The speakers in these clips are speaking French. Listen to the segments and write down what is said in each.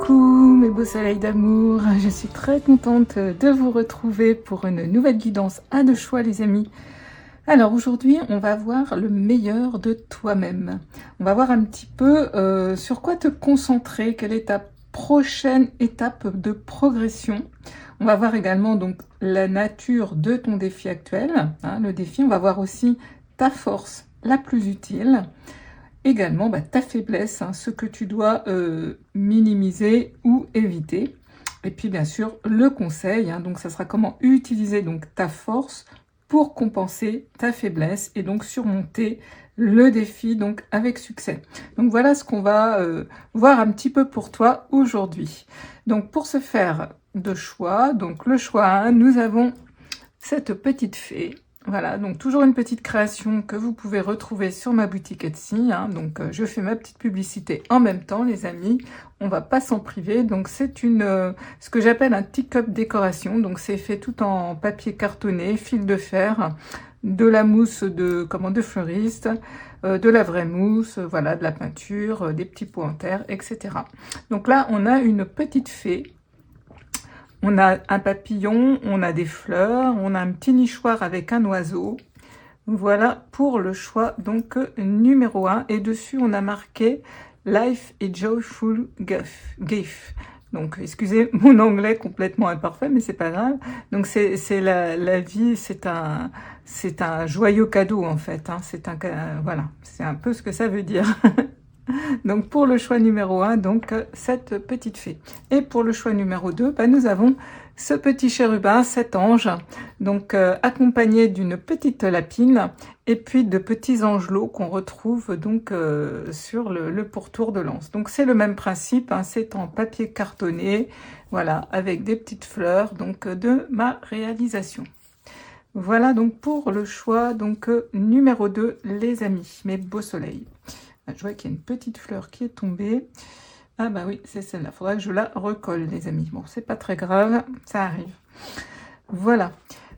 Coucou mes beaux soleils d'amour, je suis très contente de vous retrouver pour une nouvelle guidance à deux choix les amis. Alors aujourd'hui on va voir le meilleur de toi-même. On va voir un petit peu sur quoi te concentrer, quelle est ta prochaine étape de progression. On va voir également donc la nature de ton défi actuel, le défi. On va voir aussi ta force la plus utile. Également ta faiblesse, ce que tu dois minimiser ou éviter. Et puis bien sûr le conseil, donc ça sera comment utiliser donc ta force pour compenser ta faiblesse et donc surmonter le défi donc avec succès. Donc voilà ce qu'on va voir un petit peu pour toi aujourd'hui. Donc pour ce faire de choix, donc le choix 1, nous avons cette petite fée. Voilà, donc toujours une petite création que vous pouvez retrouver sur ma boutique Etsy. Donc je fais ma petite publicité en même temps, les amis. On va pas s'en priver. Donc c'est ce que j'appelle un teacup décoration. Donc c'est fait tout en papier cartonné, fil de fer, de la mousse de fleuriste, de la vraie mousse, voilà, de la peinture, des petits pots en terre, etc. Donc là, on a une petite fée. On a un papillon, on a des fleurs, on a un petit nichoir avec un oiseau. Voilà pour le choix donc numéro 1. Et dessus, on a marqué « Life is joyful gift ». Donc, excusez mon anglais complètement imparfait, mais c'est pas grave. Donc, c'est la vie, c'est un joyeux cadeau en fait. Voilà, c'est un peu ce que ça veut dire. Donc pour le choix numéro 1, donc cette petite fée. Et pour le choix numéro 2, nous avons ce petit chérubin, cet ange, donc accompagné d'une petite lapine et puis de petits angelots qu'on retrouve donc sur le pourtour de l'anse. Donc c'est le même principe, c'est en papier cartonné, voilà, avec des petites fleurs donc de ma réalisation. Voilà donc pour le choix donc numéro 2, les amis, mes beaux soleils. Je vois qu'il y a une petite fleur qui est tombée. Ah bah oui, c'est celle-là. Il faudra que je la recolle, les amis. Bon, c'est pas très grave, ça arrive. Voilà.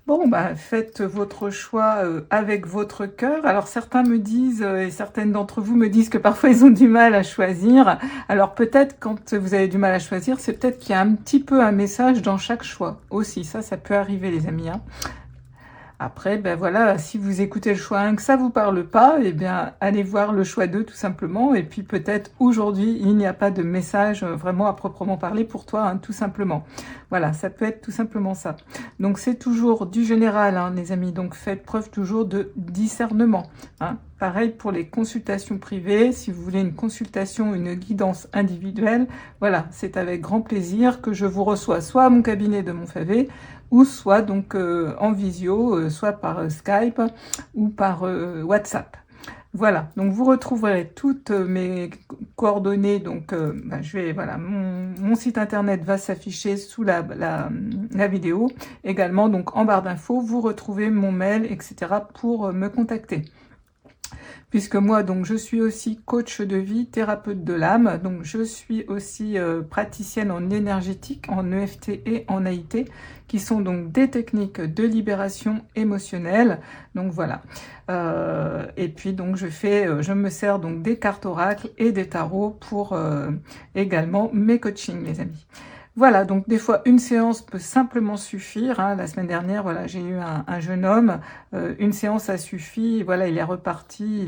Bon, faites votre choix avec votre cœur. Alors, certains me disent, et certaines d'entre vous me disent que parfois ils ont du mal à choisir. Alors, peut-être quand vous avez du mal à choisir, c'est peut-être qu'il y a un petit peu un message dans chaque choix aussi. Ça peut arriver, les amis. Après, voilà, si vous écoutez le choix 1 que ça vous parle pas, allez voir le choix 2 tout simplement. Et puis peut-être aujourd'hui, il n'y a pas de message vraiment à proprement parler pour toi, tout simplement. Voilà, ça peut être tout simplement ça. Donc c'est toujours du général, les amis. Donc faites preuve toujours de discernement. Pareil pour les consultations privées. Si vous voulez une consultation, une guidance individuelle, voilà, c'est avec grand plaisir que je vous reçois soit à mon cabinet de Montfavet, ou soit donc en visio, soit par Skype ou par WhatsApp. Voilà, donc vous retrouverez toutes mes coordonnées. Donc voilà, mon site internet va s'afficher sous la vidéo. Également, donc en barre d'infos, vous retrouvez mon mail, etc. pour me contacter. Puisque moi, donc, je suis aussi coach de vie, thérapeute de l'âme. Donc, je suis aussi praticienne en énergétique, en EFT et en AIT, qui sont donc des techniques de libération émotionnelle. Donc, voilà. Et puis, donc, je me sers donc des cartes oracles et des tarots pour également mes coachings, les amis. Voilà, donc des fois une séance peut simplement suffire. La semaine dernière, voilà, j'ai eu un jeune homme, une séance a suffi. Voilà, il est reparti,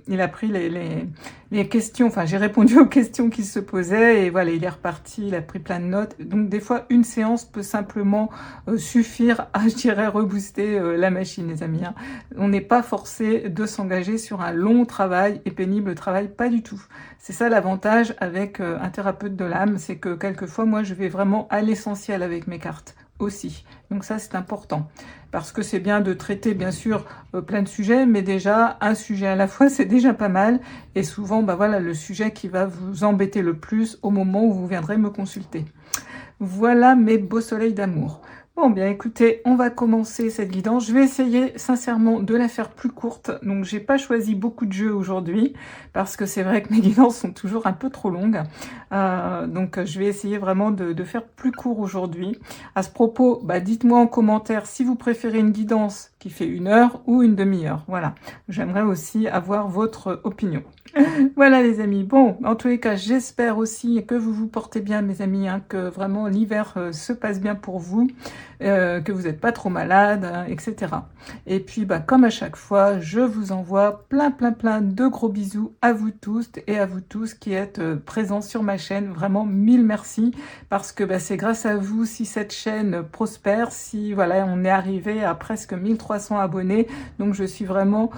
il a pris les questions. Enfin, j'ai répondu aux questions qu'il se posaient et voilà, il est reparti, il a pris plein de notes. Donc des fois une séance peut simplement suffire à, je dirais, rebooster la machine, les amis. On n'est pas forcé de s'engager sur un long travail et pénible travail, pas du tout. C'est ça l'avantage avec un thérapeute de l'âme, c'est que quelquefois, moi, je vais vraiment à l'essentiel avec mes cartes aussi. Donc ça, c'est important. Parce que c'est bien de traiter, bien sûr, plein de sujets, mais déjà, un sujet à la fois, c'est déjà pas mal. Et souvent, voilà, le sujet qui va vous embêter le plus au moment où vous viendrez me consulter. Voilà mes beaux soleils d'amour. Bon, bien écoutez, on va commencer cette guidance. Je vais essayer sincèrement de la faire plus courte. Donc, j'ai pas choisi beaucoup de jeux aujourd'hui parce que c'est vrai que mes guidances sont toujours un peu trop longues. Donc, je vais essayer vraiment de faire plus court aujourd'hui. À ce propos, bah, dites-moi en commentaire si vous préférez une guidance qui fait 1 heure ou une demi-heure. Voilà, j'aimerais aussi avoir votre opinion. Voilà les amis, bon, en tous les cas, j'espère aussi que vous vous portez bien mes amis, hein, que vraiment l'hiver se passe bien pour vous, que vous n'êtes pas trop malade, hein, etc. Et puis, bah, comme à chaque fois, je vous envoie plein de gros bisous à vous tous et à vous tous qui êtes présents sur ma chaîne. Vraiment, mille merci, parce que bah, c'est grâce à vous si cette chaîne prospère, si voilà, on est arrivé à presque 1300 abonnés, donc je suis vraiment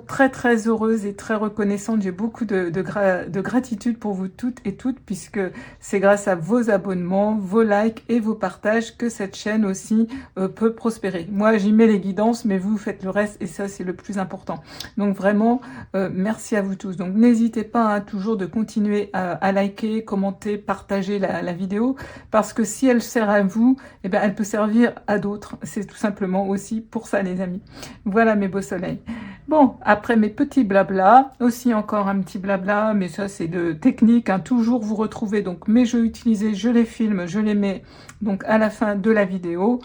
très heureuse et très reconnaissante. J'ai beaucoup de gratitude pour vous toutes et toutes, puisque c'est grâce à vos abonnements, vos likes et vos partages que cette chaîne aussi peut prospérer. Moi, j'y mets les guidances, mais vous faites le reste et ça, c'est le plus important. Donc vraiment, merci à vous tous. Donc n'hésitez pas hein, toujours de continuer à liker, commenter, partager la vidéo, parce que si elle sert à vous, eh bien, elle peut servir à d'autres. C'est tout simplement aussi pour ça, les amis. Voilà mes beaux soleils. Bon, après mes petits blabla, aussi encore un petit blabla, mais ça c'est de technique, hein, toujours vous retrouvez donc mes jeux utilisés, je les filme, je les mets donc à la fin de la vidéo.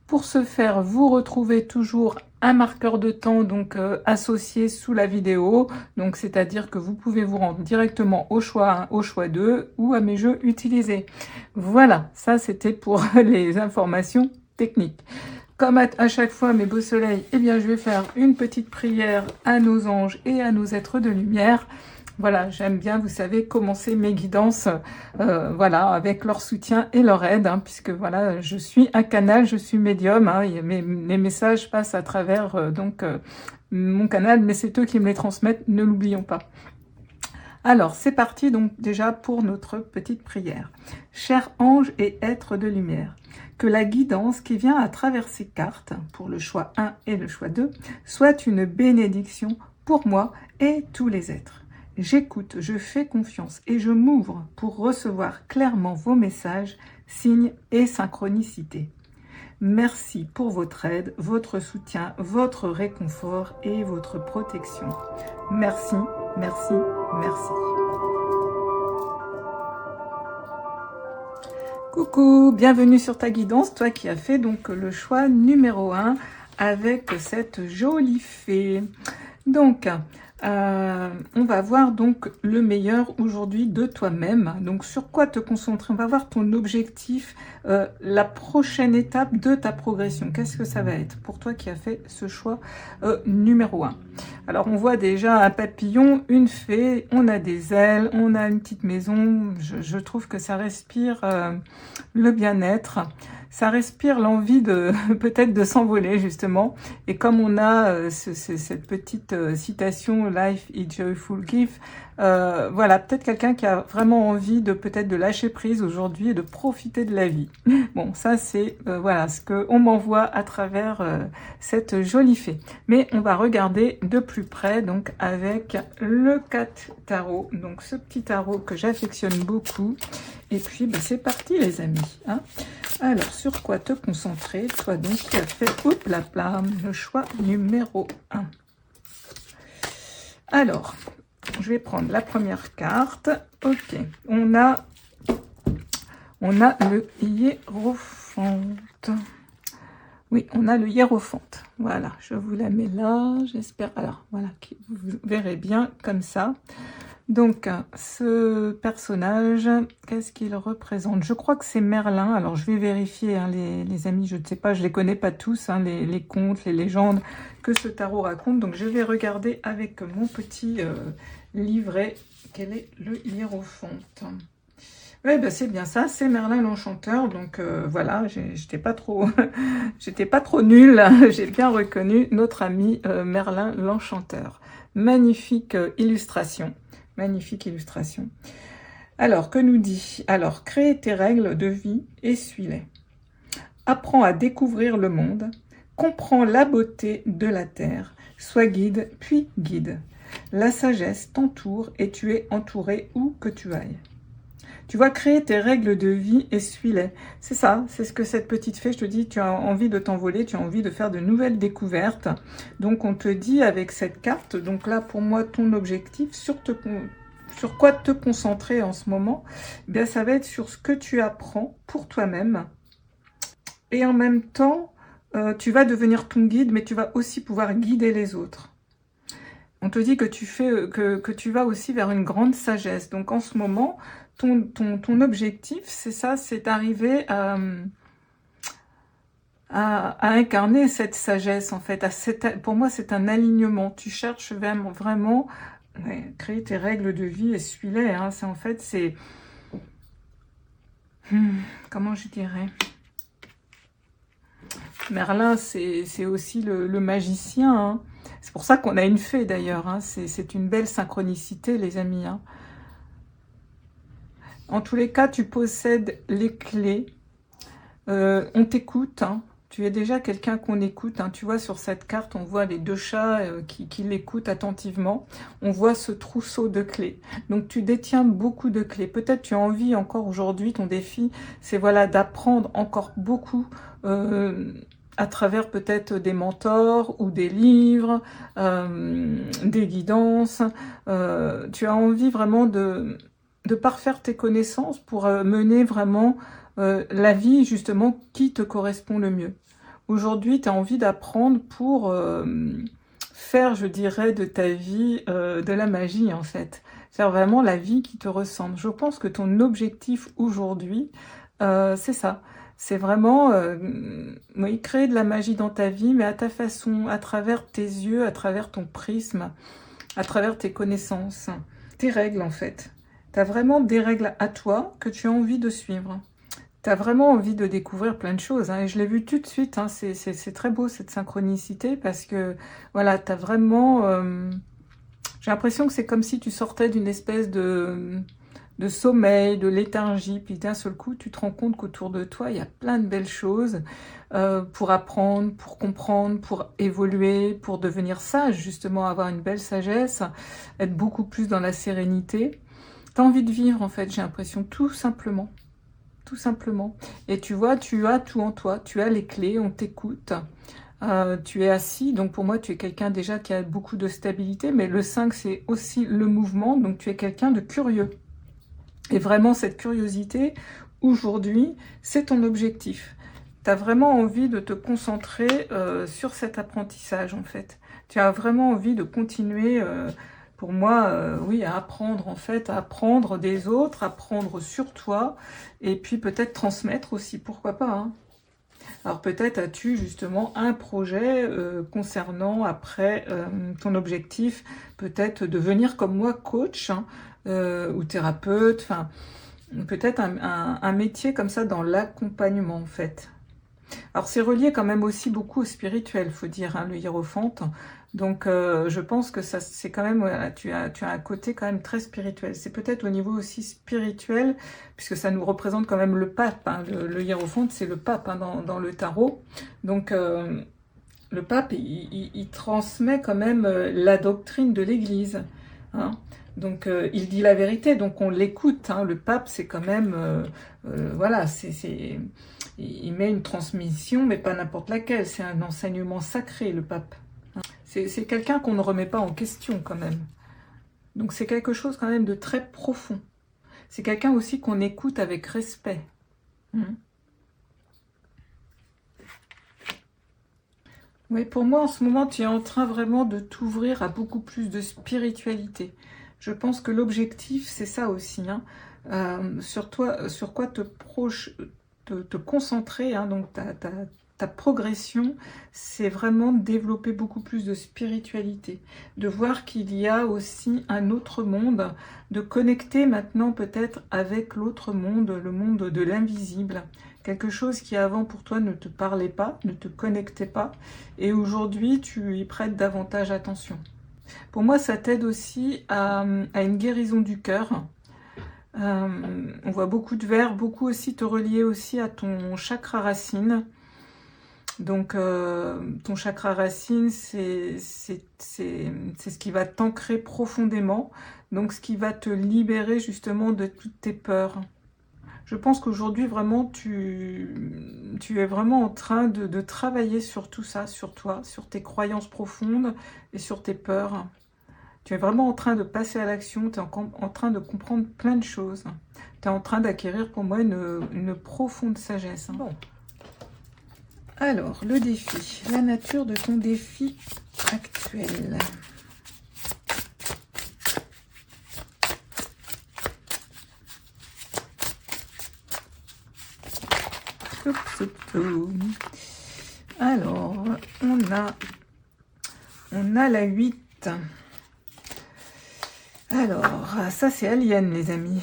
Pour ce faire, vous retrouvez toujours un marqueur de temps donc associé sous la vidéo, donc c'est-à-dire que vous pouvez vous rendre directement au choix 1, au choix 2 ou à mes jeux utilisés. Voilà, ça c'était pour les informations techniques. Comme à chaque fois, mes beaux soleils, eh bien, je vais faire une petite prière à nos anges et à nos êtres de lumière. Voilà, j'aime bien, vous savez, commencer mes guidances, voilà, avec leur soutien et leur aide, hein, puisque voilà, je suis un canal, je suis médium, hein, et mes messages passent à travers mon canal, mais c'est eux qui me les transmettent, ne l'oublions pas. Alors, c'est parti donc déjà pour notre petite prière. Chers anges et êtres de lumière, que la guidance qui vient à travers ces cartes, pour le choix 1 et le choix 2, soit une bénédiction pour moi et tous les êtres. J'écoute, je fais confiance et je m'ouvre pour recevoir clairement vos messages, signes et synchronicités. Merci pour votre aide, votre soutien, votre réconfort et votre protection. Merci, merci, merci. Coucou, bienvenue sur ta guidance, toi qui as fait donc le choix numéro 1 avec cette jolie fée. Donc, on va voir donc le meilleur aujourd'hui de toi-même. Donc, sur quoi te concentrer? On va voir ton objectif, la prochaine étape de ta progression. Qu'est-ce que ça va être pour toi qui as fait ce choix numéro 1? Alors, on voit déjà un papillon, une fée, on a des ailes, on a une petite maison. Je trouve que ça respire le bien-être. Ça respire l'envie de peut-être de s'envoler justement. Et comme on a cette petite citation Life is joyful gift, voilà, peut-être quelqu'un qui a vraiment envie de peut-être de lâcher prise aujourd'hui et de profiter de la vie. Bon, ça c'est voilà ce que on m'envoie à travers cette jolie fée. Mais on va regarder de plus près donc avec le 4 tarot. Donc ce petit tarot que j'affectionne beaucoup. Et puis bah, c'est parti les amis. Hein. Alors sur quoi te concentrer? Toi donc qui as fait hop la plame, le choix numéro 1. Alors, je vais prendre la première carte. Ok, on a le hiérophante. Oui, on a le hiérophante. Voilà, je vous la mets là. J'espère. Alors, voilà, vous verrez bien comme ça. Donc, ce personnage, qu'est-ce qu'il représente? Je crois que c'est Merlin. Alors, je vais vérifier, hein, les amis. Je ne sais pas, je ne les connais pas tous, hein, les contes, les légendes que ce tarot raconte. Donc, je vais regarder avec mon petit livret quel est le hiérophante. Oui, ben c'est bien ça, c'est Merlin l'Enchanteur. Donc voilà, j'étais pas trop nulle. J'ai bien reconnu notre ami Merlin l'Enchanteur. Magnifique illustration. Magnifique illustration. Alors, que nous dit? Alors, crée tes règles de vie et suis-les. Apprends à découvrir le monde. Comprends la beauté de la terre. Sois guide, puis guide. La sagesse t'entoure et tu es entouré où que tu ailles. Tu vois, créer tes règles de vie et suis-les. C'est ça, c'est ce que cette petite fée, je te dis, tu as envie de t'envoler, tu as envie de faire de nouvelles découvertes. Donc on te dit avec cette carte, donc là pour moi ton objectif, sur quoi te concentrer en ce moment, eh bien ça va être sur ce que tu apprends pour toi-même. Et en même temps, tu vas devenir ton guide, mais tu vas aussi pouvoir guider les autres. On te dit que tu vas aussi vers une grande sagesse. Donc en ce moment, ton objectif, c'est ça, c'est d'arriver à incarner cette sagesse, en fait. Pour moi, c'est un alignement. Tu cherches vraiment créer tes règles de vie et suis-les. Hein. En fait, c'est... comment je dirais? Merlin, c'est aussi le magicien. Hein. C'est pour ça qu'on a une fée, d'ailleurs. Hein. C'est une belle synchronicité, les amis. Hein. En tous les cas, tu possèdes les clés. On t'écoute. Hein. Tu es déjà quelqu'un qu'on écoute. Hein. Tu vois, sur cette carte, on voit les deux chats qui l'écoutent attentivement. On voit ce trousseau de clés. Donc, tu détiens beaucoup de clés. Peut-être tu as envie encore aujourd'hui, ton défi, c'est voilà, d'apprendre encore beaucoup à travers peut-être des mentors ou des livres, des guidances. Tu as envie vraiment de parfaire tes connaissances pour mener vraiment la vie justement qui te correspond le mieux. Aujourd'hui, tu as envie d'apprendre pour faire, je dirais, de ta vie de la magie en fait. Faire vraiment la vie qui te ressemble. Je pense que ton objectif aujourd'hui, c'est ça. C'est vraiment oui, créer de la magie dans ta vie, mais à ta façon, à travers tes yeux, à travers ton prisme, à travers tes connaissances, tes règles en fait. Tu as vraiment des règles à toi que tu as envie de suivre. Tu as vraiment envie de découvrir plein de choses. Hein, et je l'ai vu tout de suite, hein, c'est très beau cette synchronicité parce que voilà, tu as vraiment... j'ai l'impression que c'est comme si tu sortais d'une espèce de sommeil, de léthargie, puis d'un seul coup, tu te rends compte qu'autour de toi, il y a plein de belles choses pour apprendre, pour comprendre, pour évoluer, pour devenir sage, justement, avoir une belle sagesse, être beaucoup plus dans la sérénité. Tu as envie de vivre, en fait, j'ai l'impression, tout simplement. Tout simplement. Et tu vois, tu as tout en toi, tu as les clés, on t'écoute. Tu es assis, donc pour moi, tu es quelqu'un déjà qui a beaucoup de stabilité, mais le 5, c'est aussi le mouvement, donc tu es quelqu'un de curieux. Et vraiment, cette curiosité, aujourd'hui, c'est ton objectif. Tu as vraiment envie de te concentrer sur cet apprentissage, en fait. Tu as vraiment envie de continuer, pour moi, oui, à apprendre, en fait, à apprendre des autres, apprendre sur toi, et puis peut-être transmettre aussi, pourquoi pas, hein. Alors peut-être as-tu justement un projet concernant après ton objectif, peut-être devenir comme moi coach, hein, ou thérapeute, enfin peut-être un métier comme ça dans l'accompagnement en fait. Alors c'est relié quand même aussi beaucoup au spirituel, faut dire, hein, le hiérophante. Donc je pense que ça c'est quand même, voilà, tu as un côté quand même très spirituel. C'est peut-être au niveau aussi spirituel, puisque ça nous représente quand même le pape. Hein, le hiérophante c'est le pape hein, dans le tarot. Donc le pape il transmet quand même la doctrine de l'Église. Hein. Donc il dit la vérité, donc on l'écoute. Hein. Le pape c'est quand même, voilà, il met une transmission, mais pas n'importe laquelle. C'est un enseignement sacré, le pape. C'est quelqu'un qu'on ne remet pas en question quand même. Donc c'est quelque chose quand même de très profond. C'est quelqu'un aussi qu'on écoute avec respect. Oui, pour moi en ce moment tu es en train vraiment de t'ouvrir à beaucoup plus de spiritualité. Je pense que l'objectif c'est ça aussi. Hein. Sur quoi te concentrer, hein, donc ta progression, c'est vraiment développer beaucoup plus de spiritualité, de voir qu'il y a aussi un autre monde, de connecter maintenant peut-être avec l'autre monde, le monde de l'invisible, quelque chose qui avant pour toi ne te parlait pas, ne te connectait pas, et aujourd'hui tu y prêtes davantage attention. Pour moi, ça t'aide aussi à une guérison du cœur. On voit beaucoup de verre, beaucoup aussi te relier aussi à ton chakra racine. Donc, ton chakra racine, c'est ce qui va t'ancrer profondément. Donc, ce qui va te libérer justement de toutes tes peurs. Je pense qu'aujourd'hui, vraiment, tu es vraiment en train de travailler sur tout ça, sur toi, sur tes croyances profondes et sur tes peurs. Tu es vraiment en train de passer à l'action, tu es en train de comprendre plein de choses. Tu es en train d'acquérir pour moi une profonde sagesse. Bon. Alors, le défi, la nature de ton défi actuel. Alors, on a la 8. Alors, ça c'est Alien, les amis.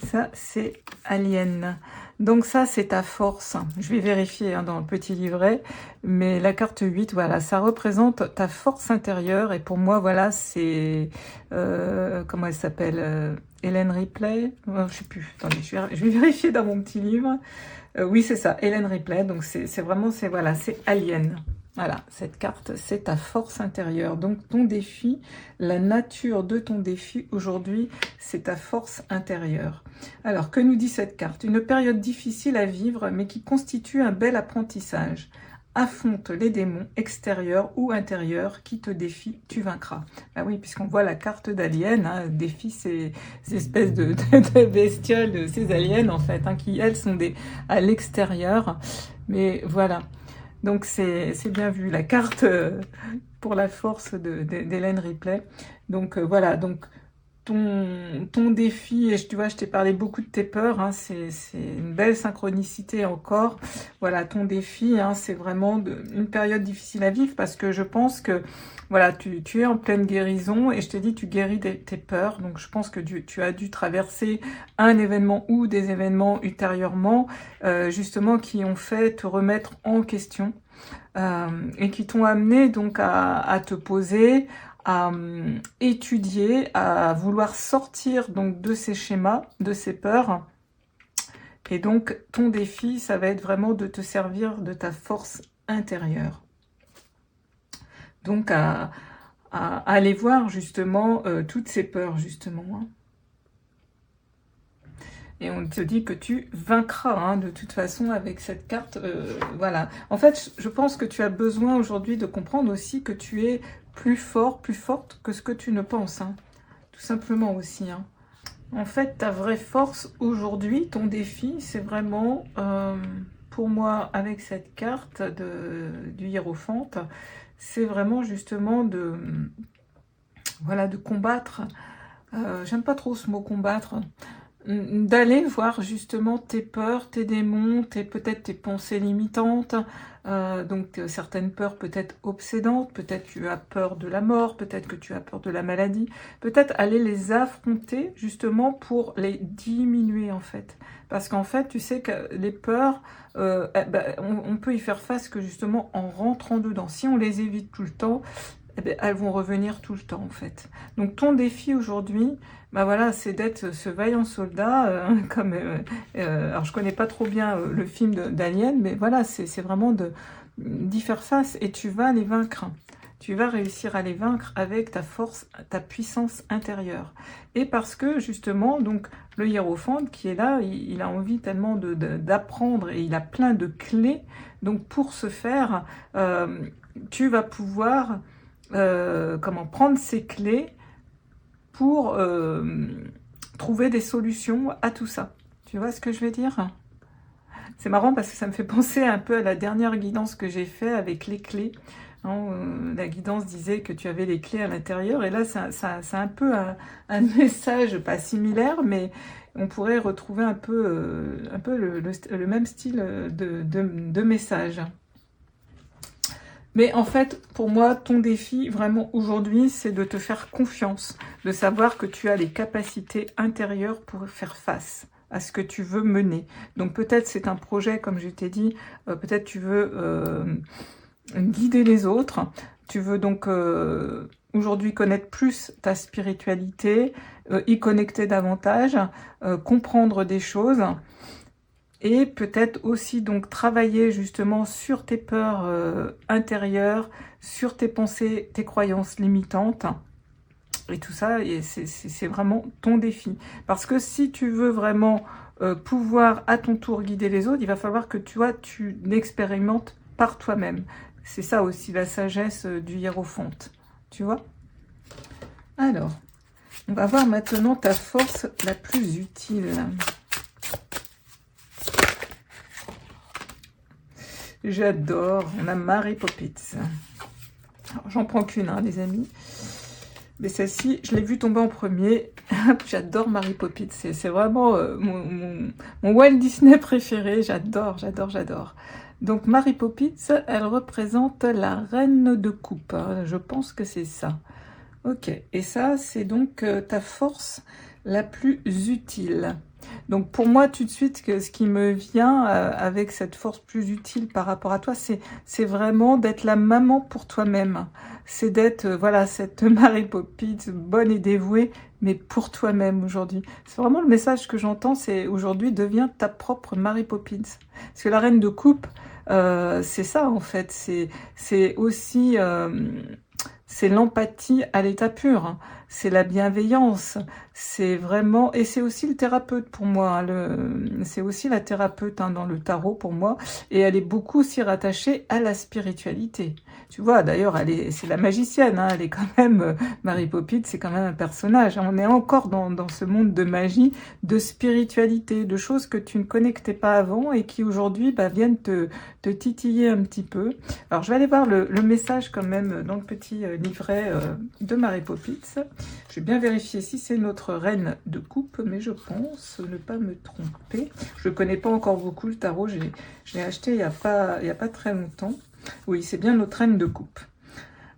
Ça c'est Alien. Donc ça c'est ta force. Je vais vérifier dans le petit livret. Mais la carte 8, voilà, ça représente ta force intérieure. Et pour moi, voilà, c'est... comment elle s'appelle Hélène Ripley, je sais plus. Attendez, je vais vérifier dans mon petit livre. Oui, c'est ça, Hélène Ripley. Donc c'est vraiment, voilà, c'est Alien. Voilà, cette carte, c'est ta force intérieure. Donc, ton défi, la nature de ton défi aujourd'hui, c'est ta force intérieure. Alors, que nous dit cette carte? Une période difficile à vivre, mais qui constitue un bel apprentissage. Affronte les démons extérieurs ou intérieurs qui te défient, tu vaincras. Ah oui, puisqu'on voit la carte d'alien, hein, défie ces espèces de bestioles, ces aliens en fait, hein, qui elles sont à l'extérieur. Mais voilà. Donc c'est bien vu, la carte pour la force d'Hélène Ripley. Donc voilà, donc ton défi, et tu vois, je t'ai parlé beaucoup de tes peurs, hein, c'est une belle synchronicité encore. Voilà, ton défi, hein, c'est vraiment une période difficile à vivre parce que je pense que voilà, tu es en pleine guérison et je t'ai dit, tu guéris tes peurs. Donc je pense que tu as dû traverser un événement ou des événements ultérieurement, justement, qui ont fait te remettre en question et qui t'ont amené donc à te poser, à étudier, à vouloir sortir donc de ces schémas, de ces peurs. Et donc ton défi, ça va être vraiment de te servir de ta force intérieure. Donc à aller voir justement toutes ces peurs justement. Hein. Et on te dit que tu vaincras, hein, de toute façon, avec cette carte. Voilà. En fait, je pense que tu as besoin aujourd'hui de comprendre aussi que tu es plus fort, plus forte que ce que tu ne penses. Hein. Tout simplement aussi. Hein. En fait, ta vraie force aujourd'hui, ton défi, c'est vraiment, pour moi, avec cette carte du hiérophante, c'est vraiment justement voilà, de combattre. J'aime pas trop ce mot combattre. D'aller voir justement tes peurs, tes démons, peut-être tes pensées limitantes, donc certaines peurs peut-être obsédantes, peut-être tu as peur de la mort, peut-être que tu as peur de la maladie, peut-être aller les affronter justement pour les diminuer en fait. Parce qu'en fait, tu sais que les peurs, on peut y faire face que justement en rentrant dedans. Si on les évite tout le temps, elles vont revenir tout le temps en fait. Donc ton défi aujourd'hui, voilà, c'est d'être ce vaillant soldat, comme alors je connais pas trop bien le film d'Alien, mais voilà, c'est vraiment d'y faire face et tu vas les vaincre. Tu vas réussir à les vaincre avec ta force, ta puissance intérieure. Et parce que justement, donc le hiérophante qui est là, il a envie tellement d'apprendre et il a plein de clés. Donc pour ce faire, tu vas pouvoir prendre ces clés pour trouver des solutions à tout ça. Tu vois ce que je veux dire? C'est marrant parce que ça me fait penser un peu à la dernière guidance que j'ai fait avec les clés. Hein, la guidance disait que tu avais les clés à l'intérieur et là c'est un peu un message pas similaire, mais on pourrait retrouver un peu le même style de message. Mais en fait, pour moi, ton défi, vraiment aujourd'hui, c'est de te faire confiance, de savoir que tu as les capacités intérieures pour faire face à ce que tu veux mener. Donc peut-être c'est un projet, comme je t'ai dit, peut-être tu veux guider les autres, tu veux donc aujourd'hui connaître plus ta spiritualité, y connecter davantage, comprendre des choses. Et peut-être aussi donc travailler justement sur tes peurs intérieures, sur tes pensées, tes croyances limitantes. Et tout ça, c'est vraiment ton défi. Parce que si tu veux vraiment pouvoir à ton tour guider les autres, il va falloir que tu l'expérimentes par toi-même. C'est ça aussi la sagesse du hiérophante, tu vois. Alors, on va voir maintenant ta force la plus utile. J'adore, on a Mary Poppins. J'en prends qu'une, hein, les amis. Mais celle-ci, je l'ai vue tomber en premier. J'adore Mary Poppins. C'est vraiment mon Walt Disney préféré. J'adore, j'adore, j'adore. Donc Mary Poppins, elle représente la reine de coupe. Je pense que c'est ça. Ok, et ça, c'est donc ta force la plus utile. Donc pour moi, tout de suite, ce qui me vient avec cette force plus utile par rapport à toi, c'est vraiment d'être la maman pour toi-même. C'est d'être, voilà, cette Mary Poppins bonne et dévouée, mais pour toi-même aujourd'hui. C'est vraiment le message que j'entends, c'est aujourd'hui, deviens ta propre Mary Poppins. Parce que la reine de coupe, c'est ça en fait, c'est aussi... c'est l'empathie à l'état pur, c'est la bienveillance, c'est vraiment... Et c'est aussi le thérapeute pour moi, c'est aussi la thérapeute dans le tarot pour moi, et elle est beaucoup aussi rattachée à la spiritualité. Tu vois, d'ailleurs, c'est la magicienne, elle est quand même... Mary Poppins, c'est quand même un personnage. On est encore dans ce monde de magie, de spiritualité, de choses que tu ne connectais pas avant et qui aujourd'hui viennent te titiller un petit peu. Alors, je vais aller voir le message quand même dans le petit livret de Mary Poppins. Je vais bien vérifier si c'est notre reine de coupe, mais je pense ne pas me tromper. Je ne connais pas encore beaucoup le tarot, je l'ai acheté il n'y a pas très longtemps. Oui, c'est bien notre reine de coupe.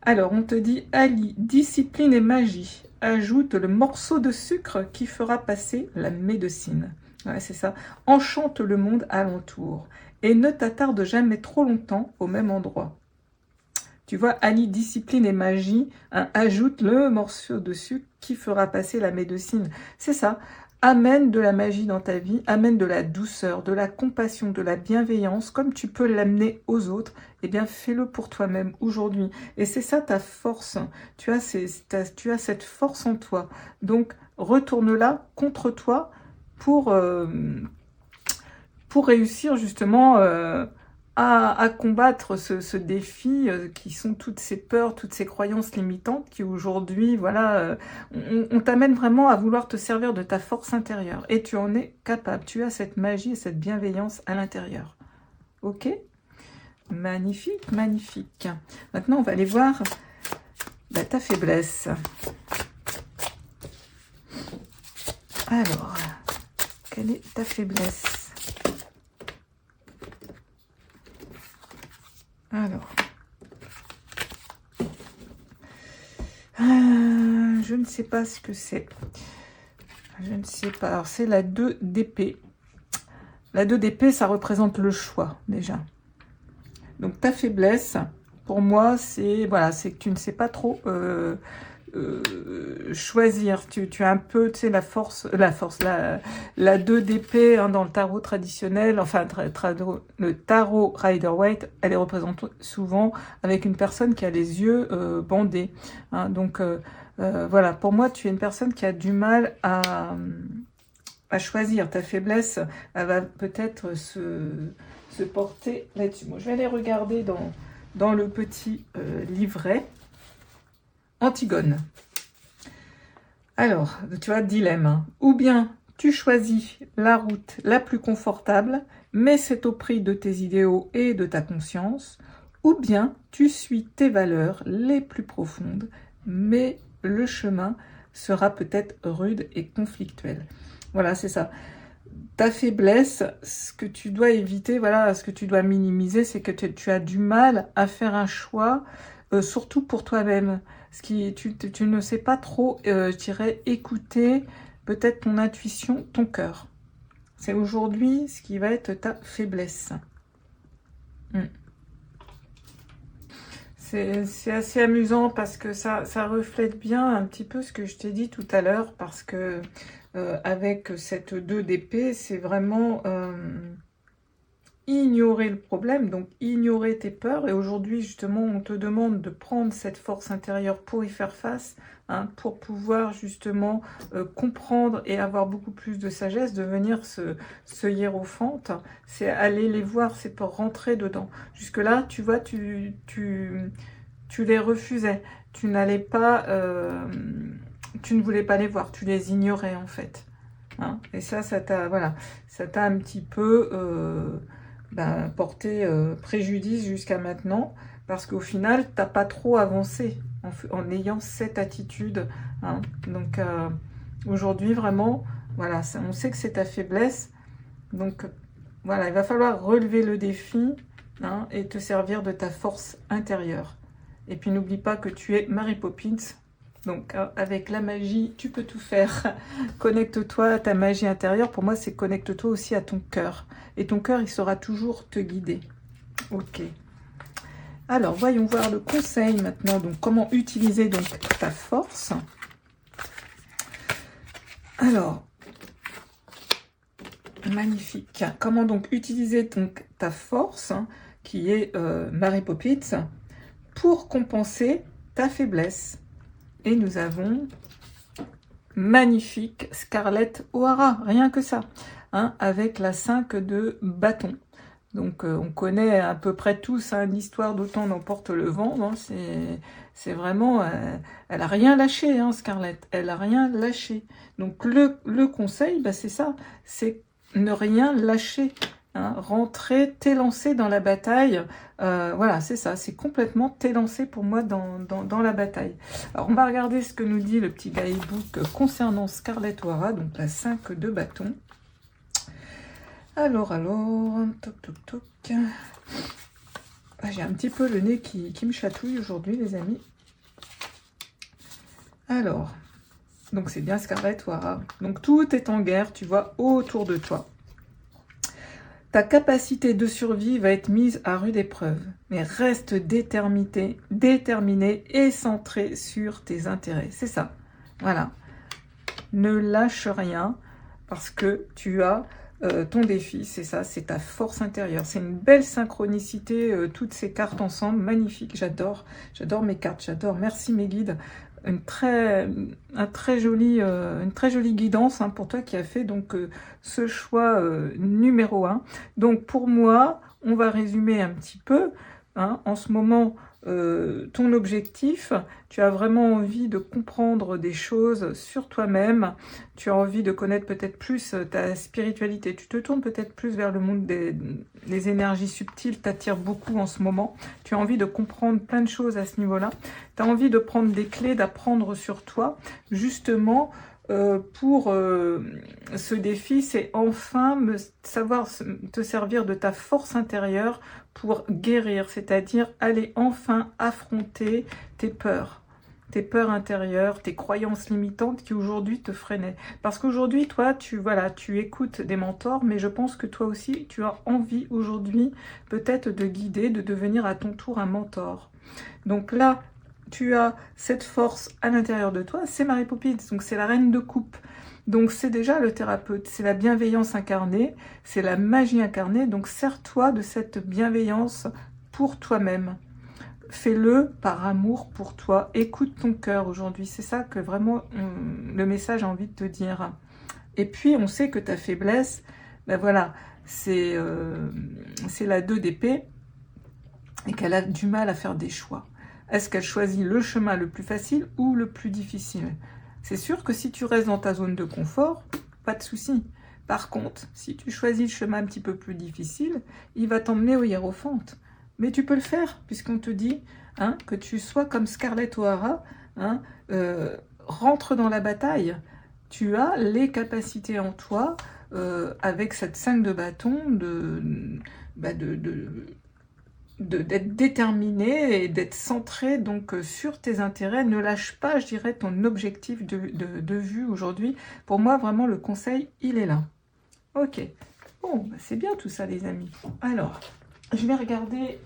Alors, on te dit, allie discipline et magie. Ajoute le morceau de sucre qui fera passer la médecine. Ouais, c'est ça. Enchante le monde alentour. Et ne t'attarde jamais trop longtemps au même endroit. Tu vois, allie discipline et magie, ajoute le morceau de sucre qui fera passer la médecine. C'est ça. Amène de la magie dans ta vie, amène de la douceur, de la compassion, de la bienveillance, comme tu peux l'amener aux autres, eh bien fais-le pour toi-même aujourd'hui. Et c'est ça ta force, tu as cette force en toi. Donc retourne-la contre toi pour réussir justement à combattre ce défi qui sont toutes ces peurs, toutes ces croyances limitantes qui aujourd'hui, voilà, on t'amène vraiment à vouloir te servir de ta force intérieure. Et tu en es capable, tu as cette magie et cette bienveillance à l'intérieur. Ok? Magnifique, magnifique. Maintenant, on va aller voir ta faiblesse. Alors, quelle est ta faiblesse? Alors, je ne sais pas ce que c'est. Je ne sais pas. Alors, c'est la 2 d'épée. La 2 d'épée, ça représente le choix, déjà. Donc, ta faiblesse, pour moi, c'est que tu ne sais pas trop choisir. Tu as un peu, tu sais, la 2 d'épée dans le tarot traditionnel, enfin, le tarot Rider-Waite, elle est représentée souvent avec une personne qui a les yeux bandés. Donc, voilà, pour moi, tu es une personne qui a du mal à choisir. Ta faiblesse, elle va peut-être se porter là-dessus. Bon, je vais aller regarder dans le petit livret. Antigone. Alors, tu vois, dilemme. Ou bien tu choisis la route la plus confortable, mais c'est au prix de tes idéaux et de ta conscience. Ou bien tu suis tes valeurs les plus profondes, mais le chemin sera peut-être rude et conflictuel. Voilà, c'est ça. Ta faiblesse, ce que tu dois éviter, voilà, ce que tu dois minimiser, c'est que tu as du mal à faire un choix, surtout pour toi-même. Tu ne sais pas trop, je dirais, écouter peut-être ton intuition, ton cœur. C'est aujourd'hui ce qui va être ta faiblesse. C'est assez amusant parce que ça reflète bien un petit peu ce que je t'ai dit tout à l'heure, parce que avec cette 2 d'épée, c'est vraiment ignorer le problème, donc ignorer tes peurs. Et aujourd'hui, justement, on te demande de prendre cette force intérieure pour y faire face, hein, pour pouvoir justement comprendre et avoir beaucoup plus de sagesse, devenir ce hiérophante. C'est aller les voir, c'est pour rentrer dedans. Jusque-là, tu vois, tu les refusais. Tu n'allais pas... tu ne voulais pas les voir, tu les ignorais en fait. Hein, et ça t'a voilà, ça t'a un petit peu porté préjudice jusqu'à maintenant, parce qu'au final, t'as pas trop avancé en ayant cette attitude. Hein. Donc aujourd'hui, vraiment, voilà, on sait que c'est ta faiblesse. Donc voilà, il va falloir relever le défi, hein, et te servir de ta force intérieure. Et puis n'oublie pas que tu es Mary Poppins. Donc avec la magie, tu peux tout faire. Connecte-toi à ta magie intérieure. Pour moi, c'est connecte-toi aussi à ton cœur. Et ton cœur, il saura toujours te guider. Ok. Alors, voyons voir le conseil maintenant. Donc, comment utiliser donc ta force. Alors, magnifique. Comment donc utiliser donc ta force, hein, qui est Mary Poppins, pour compenser ta faiblesse. Et nous avons magnifique Scarlett O'Hara, rien que ça, hein, avec la 5 de bâton. Donc on connaît à peu près tous, hein, l'histoire d'Autant n'emporte le vent, hein, c'est vraiment, elle a rien lâché, hein, Scarlett, elle a rien lâché. Donc le conseil, c'est ça, c'est ne rien lâcher. Hein, rentrer, t'élancer dans la bataille, voilà, c'est ça, c'est complètement t'élancer pour moi dans la bataille. Alors, on va regarder ce que nous dit le petit guidebook concernant Scarlett O'Hara, donc la 5 de bâton. Alors, toc, toc, toc. J'ai un petit peu le nez qui me chatouille aujourd'hui, les amis. Alors, donc c'est bien Scarlett O'Hara. Donc, tout est en guerre, tu vois, autour de toi. Ta capacité de survie va être mise à rude épreuve, mais reste déterminé et centré sur tes intérêts. C'est ça, voilà. Ne lâche rien, parce que tu as ton défi, c'est ça, c'est ta force intérieure. C'est une belle synchronicité, toutes ces cartes ensemble, magnifique, j'adore mes cartes, j'adore, merci mes guides. Une très jolie guidance, hein, pour toi qui as fait donc ce choix numéro 1. Donc pour moi, on va résumer un petit peu, hein, en ce moment, ton objectif, tu as vraiment envie de comprendre des choses sur toi-même, tu as envie de connaître peut-être plus ta spiritualité, tu te tournes peut-être plus vers le monde des énergies subtiles, t'attires beaucoup en ce moment, tu as envie de comprendre plein de choses à ce niveau-là, tu as envie de prendre des clés, d'apprendre sur toi, justement, pour ce défi, c'est enfin savoir te servir de ta force intérieure pour guérir, c'est-à-dire aller enfin affronter tes peurs intérieures, tes croyances limitantes qui aujourd'hui te freinaient. Parce qu'aujourd'hui, toi, tu écoutes des mentors, mais je pense que toi aussi, tu as envie aujourd'hui peut-être de guider, de devenir à ton tour un mentor. Donc là, tu as cette force à l'intérieur de toi, c'est Mary Poppins, donc c'est la reine de coupe. Donc c'est déjà le thérapeute, c'est la bienveillance incarnée, c'est la magie incarnée, donc sers-toi de cette bienveillance pour toi-même. Fais-le par amour pour toi, écoute ton cœur aujourd'hui, c'est ça que vraiment le message a envie de te dire. Et puis on sait que ta faiblesse, voilà, c'est la 2 d'épée et qu'elle a du mal à faire des choix. Est-ce qu'elle choisit le chemin le plus facile ou le plus difficile? C'est sûr que si tu restes dans ta zone de confort, pas de souci. Par contre, si tu choisis le chemin un petit peu plus difficile, il va t'emmener au hiérophante. Mais tu peux le faire, puisqu'on te dit, hein, que tu sois comme Scarlett O'Hara, hein, rentre dans la bataille. Tu as les capacités en toi, avec cette 5 de bâton, d'être déterminé et d'être centré donc sur tes intérêts. Ne lâche pas, je dirais, ton objectif de vue aujourd'hui. Pour moi, vraiment, le conseil, il est là. Ok. Bon, c'est bien tout ça, les amis. Alors, je vais regarder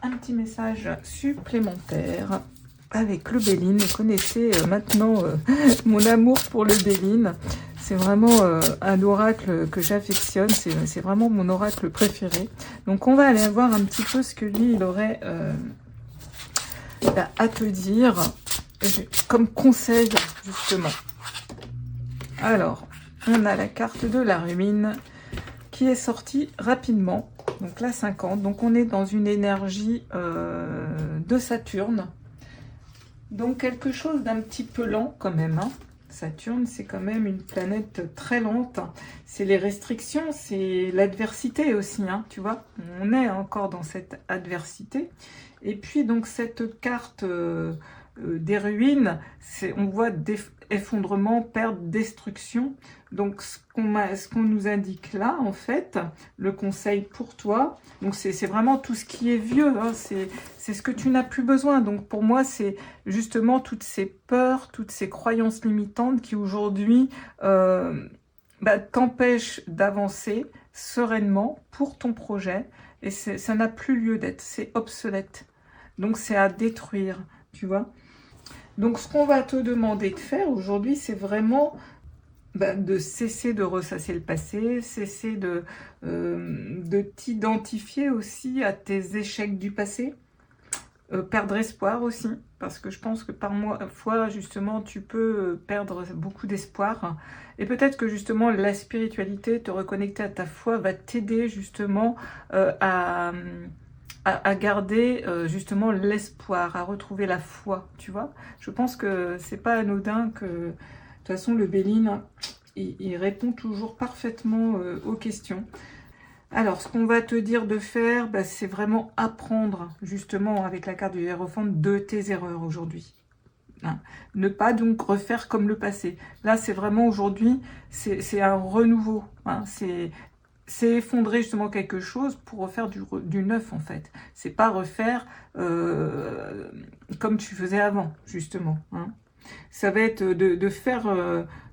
un petit message supplémentaire avec le Béline. Vous connaissez maintenant mon amour pour le Béline. C'est vraiment un oracle que j'affectionne, c'est vraiment mon oracle préféré. Donc on va aller voir un petit peu ce que lui, il aurait à te dire comme conseil, justement. Alors, on a la carte de la ruine qui est sortie rapidement, donc la 50. Donc on est dans une énergie de Saturne. Donc quelque chose d'un petit peu lent quand même, hein. Saturne, c'est quand même une planète très lente. C'est les restrictions, c'est l'adversité aussi, hein, tu vois. On est encore dans cette adversité. Et puis, donc, cette carte des ruines, on voit effondrement, perte, destruction. Donc, ce qu'on nous indique là, en fait, le conseil pour toi, donc c'est vraiment tout ce qui est vieux, hein, c'est ce que tu n'as plus besoin. Donc, pour moi, c'est justement toutes ces peurs, toutes ces croyances limitantes qui, aujourd'hui, t'empêchent d'avancer sereinement pour ton projet. Et ça n'a plus lieu d'être, c'est obsolète. Donc, c'est à détruire, tu vois. Donc, ce qu'on va te demander de faire aujourd'hui, c'est vraiment de cesser de ressasser le passé, cesser de t'identifier aussi à tes échecs du passé, perdre espoir aussi, parce que je pense que parfois, justement, tu peux perdre beaucoup d'espoir. Et peut-être que, justement, la spiritualité, te reconnecter à ta foi, va t'aider, justement, à garder justement l'espoir, à retrouver la foi, tu vois. Je pense que c'est pas anodin que, de toute façon, le Béline, il répond toujours parfaitement aux questions. Alors, ce qu'on va te dire de faire, c'est vraiment apprendre, justement, avec la carte du Hiérophant, de tes erreurs aujourd'hui. Hein. Ne pas donc refaire comme le passé. Là, c'est vraiment aujourd'hui, c'est un renouveau. Hein. C'est effondrer justement quelque chose pour refaire du neuf, en fait. C'est pas refaire comme tu faisais avant, justement. Hein. Ça va être de faire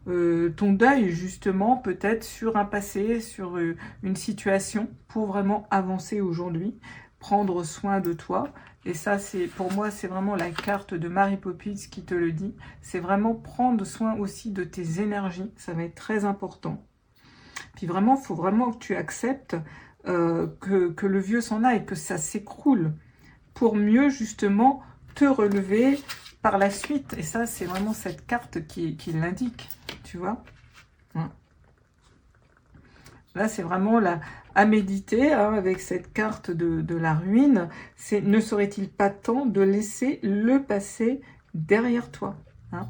ton deuil, justement, peut-être sur un passé, sur une situation, pour vraiment avancer aujourd'hui, prendre soin de toi. Et ça, pour moi, c'est vraiment la carte de Mary Poppins qui te le dit. C'est vraiment prendre soin aussi de tes énergies. Ça va être très important. Puis vraiment, il faut vraiment que tu acceptes que le vieux s'en aille, que ça s'écroule, pour mieux justement te relever par la suite. Et ça, c'est vraiment cette carte qui l'indique, tu vois. Là, c'est vraiment à méditer, hein, avec cette carte de la ruine. Ne serait-il pas temps de laisser le passé derrière toi, hein?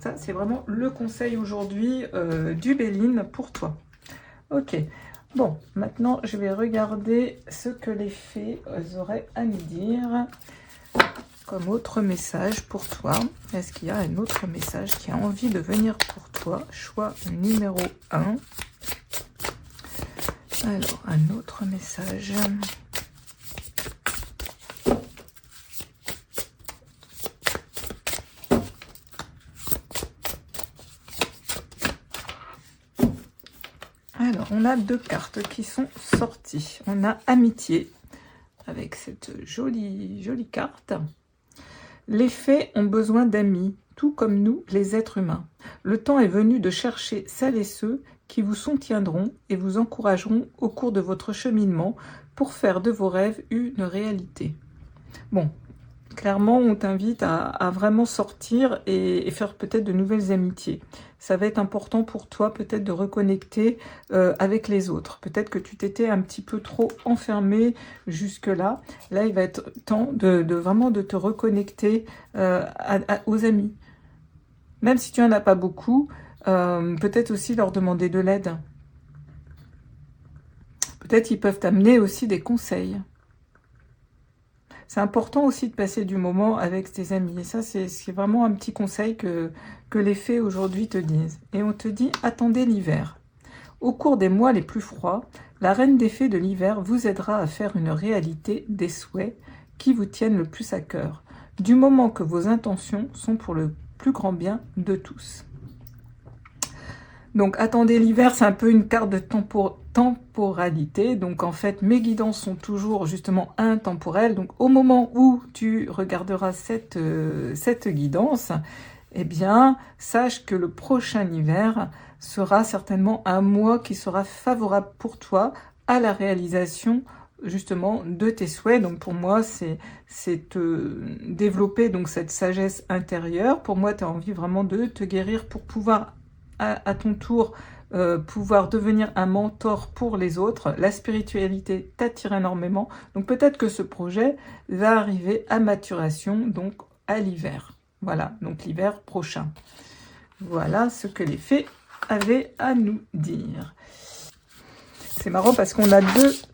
Ça, c'est vraiment le conseil aujourd'hui du Béline pour toi. Ok, bon, maintenant je vais regarder ce que les fées auraient à nous dire comme autre message pour toi. Est-ce qu'il y a un autre message qui a envie de venir pour toi? Choix numéro 1. Alors, un autre message. Alors, on a 2 cartes qui sont sorties. On a Amitié, avec cette jolie carte. Les fées ont besoin d'amis, tout comme nous, les êtres humains. Le temps est venu de chercher celles et ceux qui vous soutiendront et vous encourageront au cours de votre cheminement pour faire de vos rêves une réalité. Bon, clairement, on t'invite à vraiment sortir et faire peut-être de nouvelles amitiés. Ça va être important pour toi peut-être de reconnecter avec les autres. Peut-être que tu t'étais un petit peu trop enfermé jusque-là. Là, il va être temps vraiment de te reconnecter aux amis. Même si tu n'en as pas beaucoup, peut-être aussi leur demander de l'aide. Peut-être ils peuvent t'amener aussi des conseils. C'est important aussi de passer du moment avec tes amis. Et ça, c'est vraiment un petit conseil que les fées aujourd'hui te disent. Et on te dit, attendez l'hiver. Au cours des mois les plus froids, la reine des fées de l'hiver vous aidera à faire une réalité des souhaits qui vous tiennent le plus à cœur, du moment que vos intentions sont pour le plus grand bien de tous. Donc, attendez l'hiver, c'est un peu une carte de temporalité. Donc, en fait, mes guidances sont toujours justement intemporelles. Donc, au moment où tu regarderas cette guidance, eh bien, sache que le prochain hiver sera certainement un mois qui sera favorable pour toi à la réalisation justement de tes souhaits. Donc pour moi, c'est te développer donc cette sagesse intérieure. Pour moi, tu as envie vraiment de te guérir pour pouvoir à ton tour pouvoir devenir un mentor pour les autres. La spiritualité t'attire énormément. Donc peut-être que ce projet va arriver à maturation, donc à l'hiver. Voilà, donc l'hiver prochain. Voilà ce que les fées avaient à nous dire. C'est marrant parce qu'on a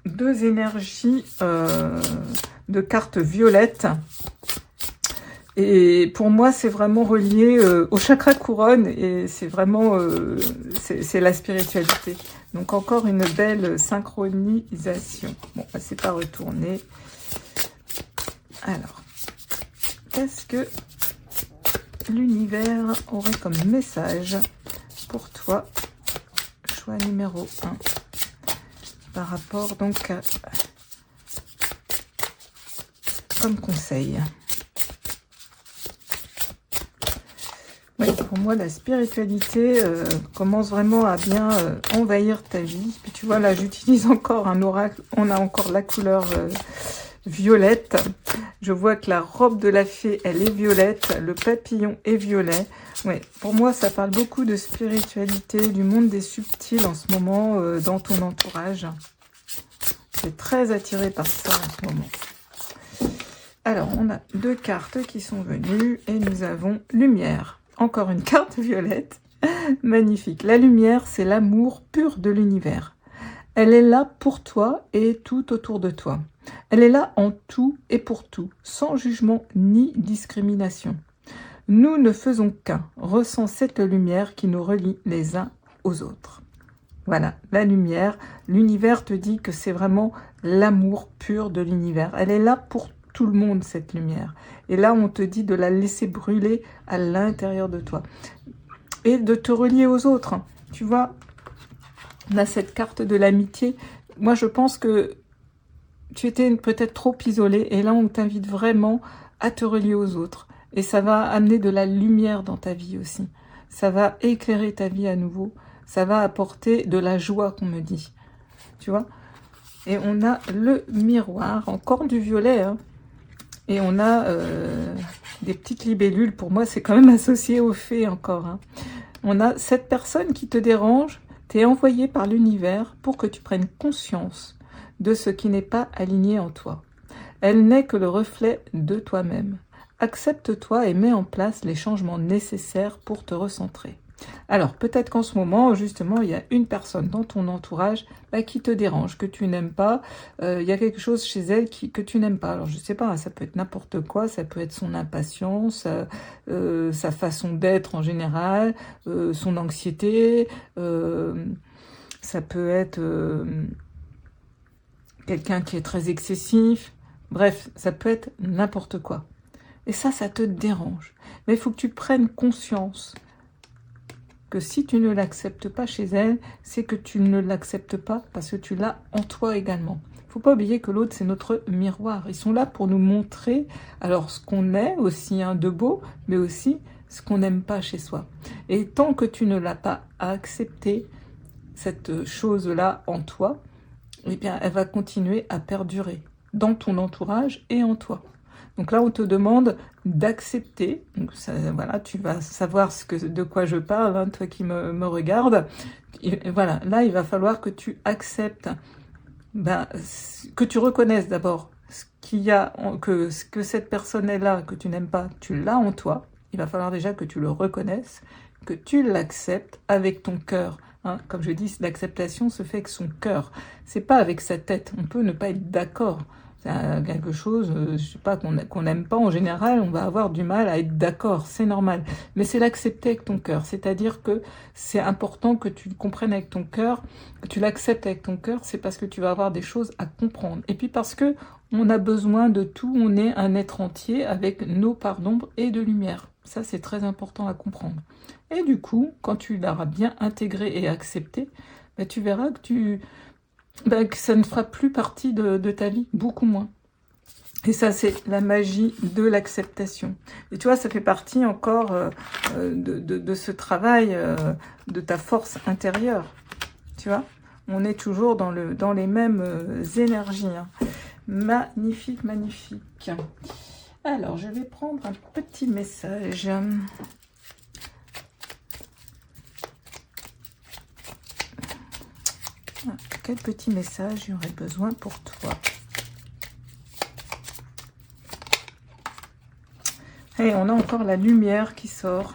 deux énergies de cartes violettes. Et pour moi, c'est vraiment relié au chakra couronne et c'est vraiment c'est la spiritualité. Donc encore une belle synchronisation. Bon, c'est pas retourné. Alors, qu'est-ce que l'univers aurait comme message pour toi, choix numéro 1, par rapport donc à, comme conseil. Oui, pour moi, la spiritualité commence vraiment à bien envahir ta vie. Puis tu vois, là, j'utilise encore un oracle. On a encore la couleur violette. Je vois que la robe de la fée, elle est violette. Le papillon est violet. Ouais, pour moi, ça parle beaucoup de spiritualité, du monde des subtils en ce moment dans ton entourage. Tu es très attiré par ça en ce moment. Alors, on a 2 cartes qui sont venues et nous avons lumière. Encore une carte violette. Magnifique. La lumière, c'est l'amour pur de l'univers. Elle est là pour toi et tout autour de toi. Elle est là en tout et pour tout, sans jugement ni discrimination. Nous ne faisons qu'un. Ressens cette lumière qui nous relie les uns aux autres. Voilà, la lumière. L'univers te dit que c'est vraiment l'amour pur de l'univers. Elle est là pour tout le monde, cette lumière. Et là, on te dit de la laisser brûler à l'intérieur de toi. Et de te relier aux autres. Tu vois, on a cette carte de l'amitié. Moi, je pense que tu étais peut-être trop isolé. Et là, on t'invite vraiment à te relier aux autres. Et ça va amener de la lumière dans ta vie aussi. Ça va éclairer ta vie à nouveau. Ça va apporter de la joie, qu'on me dit. Tu vois? Et on a le miroir, encore du violet, hein. Et on a des petites libellules. Pour moi, c'est quand même associé aux fées encore, hein. On a cette personne qui te dérange. T'es envoyé par l'univers pour que tu prennes conscience de ce qui n'est pas aligné en toi. Elle n'est que le reflet de toi-même. Accepte-toi et mets en place les changements nécessaires pour te recentrer. Alors, peut-être qu'en ce moment, justement, il y a une personne dans ton entourage qui te dérange, que tu n'aimes pas. Il y a quelque chose chez elle que tu n'aimes pas. Alors, je sais pas, ça peut être n'importe quoi. Ça peut être son impatience, sa façon d'être en général, son anxiété. Ça peut être quelqu'un qui est très excessif. Bref, ça peut être n'importe quoi. Et ça te dérange. Mais il faut que tu prennes conscience que si tu ne l'acceptes pas chez elle, c'est que tu ne l'acceptes pas parce que tu l'as en toi également. Il ne faut pas oublier que l'autre, c'est notre miroir. Ils sont là pour nous montrer alors ce qu'on est aussi de beau, mais aussi ce qu'on n'aime pas chez soi. Et tant que tu ne l'as pas accepté, cette chose-là en toi, eh bien, elle va continuer à perdurer dans ton entourage et en toi. Donc là, on te demande d'accepter. Donc ça, voilà, tu vas savoir de quoi je parle, hein, toi qui me regardes. Et voilà, là, il va falloir que tu acceptes, que tu reconnaisses d'abord ce qu'il y a, que cette personne est là, que tu n'aimes pas, tu l'as en toi. Il va falloir déjà que tu le reconnaisses, que tu l'acceptes avec ton cœur. Hein. Comme je dis, l'acceptation se fait avec son cœur. C'est pas avec sa tête. On peut ne pas être d'accord. Quelque chose, je sais pas, qu'on n'aime pas en général, on va avoir du mal à être d'accord, c'est normal. Mais c'est l'accepter avec ton cœur, c'est-à-dire que c'est important que tu le comprennes avec ton cœur, que tu l'acceptes avec ton cœur, c'est parce que tu vas avoir des choses à comprendre. Et puis parce que on a besoin de tout, on est un être entier avec nos parts d'ombre et de lumière. Ça, c'est très important à comprendre. Et du coup, quand tu l'auras bien intégré et accepté, tu verras que que ça ne fera plus partie de ta vie, beaucoup moins. Et ça, c'est la magie de l'acceptation. Et tu vois, ça fait partie encore de ce travail, de ta force intérieure. Tu vois, on est toujours dans les mêmes énergies. Hein. Magnifique, magnifique. Alors, je vais prendre un petit message. Quel petit message j'aurais besoin pour toi? Et on a encore la lumière qui sort.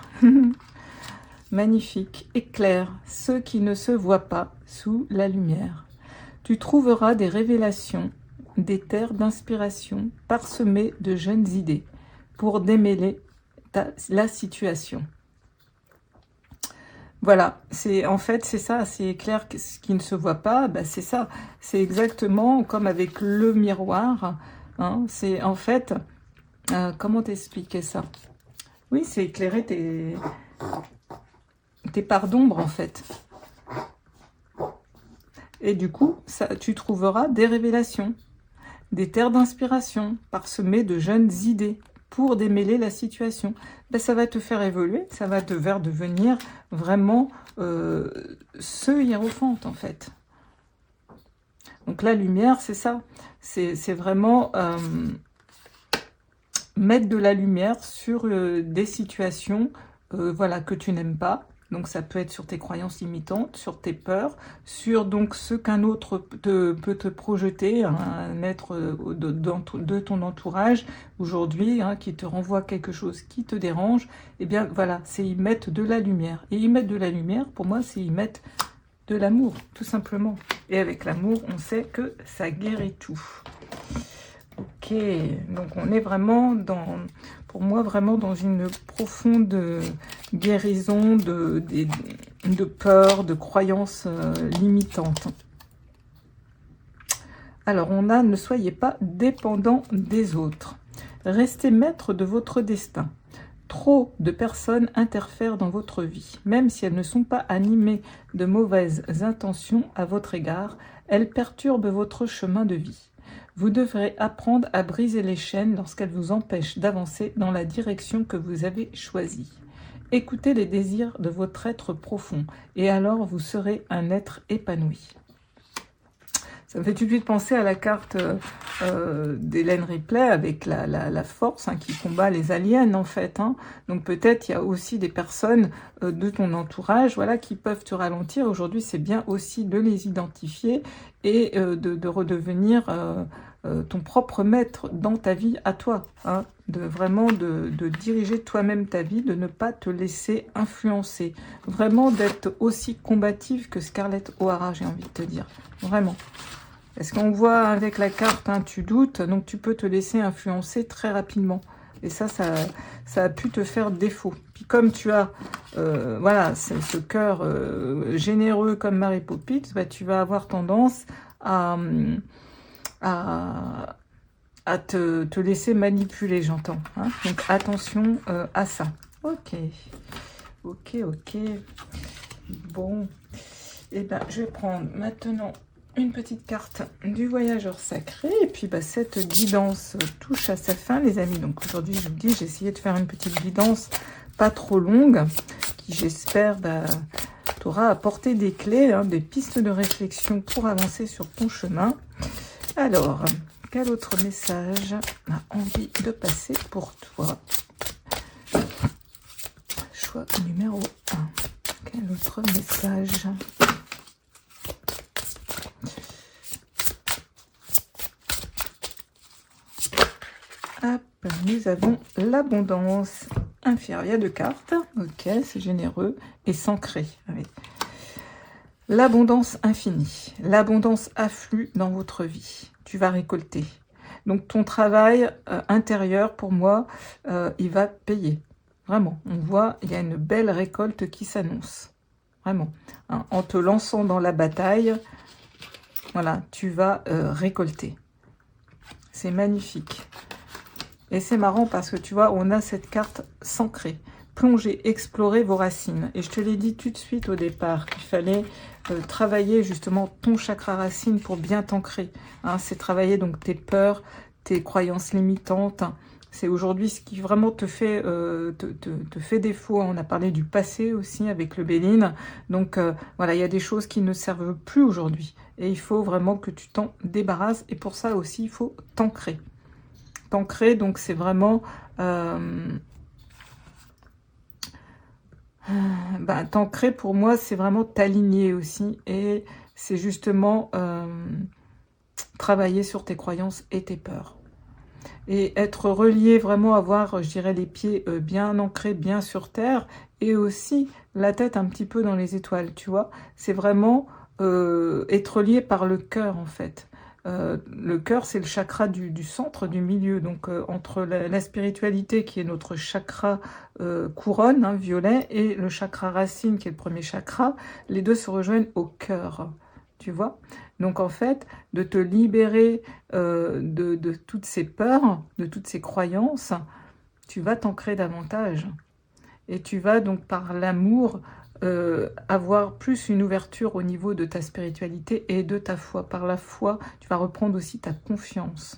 Magnifique. Éclaire ceux qui ne se voient pas sous la lumière. Tu trouveras des révélations, des terres d'inspiration parsemées de jeunes idées pour démêler la situation. Voilà, en fait c'est ça, c'est clair que ce qui ne se voit pas, bah c'est ça, c'est exactement comme avec le miroir, hein, c'est en fait, comment t'expliquer ça? Oui, c'est éclairer tes parts d'ombre en fait. Et du coup, tu trouveras des révélations, des terres d'inspiration parsemées de jeunes idées pour démêler la situation. Ben, ça va te faire évoluer, ça va te faire devenir vraiment ce hiérophante en fait. Donc la lumière, c'est ça, c'est vraiment mettre de la lumière sur des situations voilà, que tu n'aimes pas. Donc ça peut être sur tes croyances limitantes, sur tes peurs, sur donc ce qu'un autre peut te projeter, hein, un être de ton entourage aujourd'hui, hein, qui te renvoie quelque chose qui te dérange. Et bien voilà, c'est y mettre de la lumière. Et y mettre de la lumière, pour moi, c'est y mettre de l'amour, tout simplement. Et avec l'amour, on sait que ça guérit tout. Ok, donc on est vraiment pour moi, vraiment dans une profonde guérison de peur, de croyances limitantes. Alors on a, ne soyez pas dépendant des autres. Restez maître de votre destin. Trop de personnes interfèrent dans votre vie. Même si elles ne sont pas animées de mauvaises intentions à votre égard, elles perturbent votre chemin de vie. Vous devrez apprendre à briser les chaînes lorsqu'elles vous empêchent d'avancer dans la direction que vous avez choisie. Écoutez les désirs de votre être profond et alors vous serez un être épanoui. Ça me fait tout de suite penser à la carte d'Hélène Ripley avec la force, hein, qui combat les aliens en fait. Hein. Donc peut-être il y a aussi des personnes de ton entourage, voilà, qui peuvent te ralentir. Aujourd'hui, c'est bien aussi de les identifier et de redevenir ton propre maître dans ta vie à toi. Hein. De diriger toi-même ta vie, de ne pas te laisser influencer. Vraiment d'être aussi combative que Scarlett O'Hara, j'ai envie de te dire. Vraiment. Parce qu'on voit avec la carte, hein, tu doutes, donc tu peux te laisser influencer très rapidement. Et ça a pu te faire défaut. Puis comme tu as voilà, ce cœur généreux comme Mary Poppins, bah, tu vas avoir tendance à te laisser manipuler, j'entends. Hein. Donc attention à ça. Ok. Bon. Et ben, je vais prendre maintenant une petite carte du voyageur sacré. Et puis bah, cette guidance touche à sa fin, les amis. Donc aujourd'hui, je vous dis, j'ai essayé de faire une petite guidance pas trop longue, qui j'espère t'aura apporté des clés, hein, des pistes de réflexion pour avancer sur ton chemin. Alors, quel autre message a envie de passer pour toi? Choix numéro 1. Quel autre message? Hop, nous avons l'abondance inférieure. Il y a 2 cartes. Ok, c'est généreux et s'ancrer. Oui. L'abondance infinie. L'abondance afflue dans votre vie. Tu vas récolter. Donc ton travail intérieur, pour moi, il va payer. Vraiment. On voit, il y a une belle récolte qui s'annonce. Vraiment. Hein, en te lançant dans la bataille, voilà, tu vas récolter. C'est magnifique. Et c'est marrant parce que tu vois, on a cette carte s'ancrer. Plonger, explorer vos racines. Et je te l'ai dit tout de suite au départ qu'il fallait travailler justement ton chakra racine pour bien t'ancrer. Hein, c'est travailler donc tes peurs, tes croyances limitantes. C'est aujourd'hui ce qui vraiment te fait, te fait défaut. On a parlé du passé aussi avec le Béline. Donc voilà, il y a des choses qui ne servent plus aujourd'hui. Et il faut vraiment que tu t'en débarrasses. Et pour ça aussi, il faut t'ancrer. T'ancrer, donc c'est vraiment... t'ancrer pour moi, c'est vraiment t'aligner aussi. Et c'est justement travailler sur tes croyances et tes peurs. Et être relié, vraiment avoir, je dirais, les pieds bien ancrés, bien sur terre, et aussi la tête un petit peu dans les étoiles, tu vois. C'est vraiment être lié par le cœur, en fait. Le cœur, c'est le chakra du centre, du milieu. Donc, entre la spiritualité, qui est notre chakra couronne, hein, violet, et le chakra racine, qui est le premier chakra, les deux se rejoignent au cœur, tu vois. Donc, en fait, de te libérer de toutes ces peurs, de toutes ces croyances, tu vas t'ancrer davantage. Et tu vas donc, par l'amour, avoir plus une ouverture au niveau de ta spiritualité et de ta foi. Par la foi, tu vas reprendre aussi ta confiance.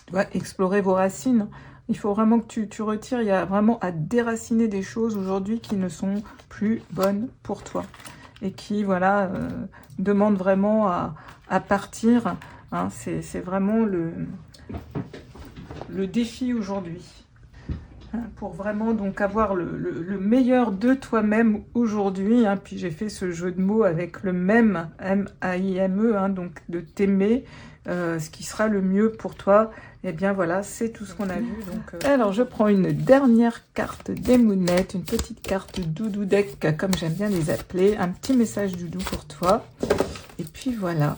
Tu vas explorer vos racines. Il faut vraiment que tu retires, il y a vraiment à déraciner des choses aujourd'hui qui ne sont plus bonnes pour toi. Et qui, voilà, demandent vraiment à partir. Hein, c'est vraiment le défi aujourd'hui. Pour vraiment donc avoir le meilleur de toi-même aujourd'hui. Hein, puis j'ai fait ce jeu de mots avec le même, M-A-I-M-E, hein, donc de t'aimer, ce qui sera le mieux pour toi. Et bien voilà, c'est tout ce qu'on a vu. Donc, alors je prends une dernière carte des Moonettes, une petite carte doudou deck, comme j'aime bien les appeler. Un petit message doudou pour toi. Et puis voilà.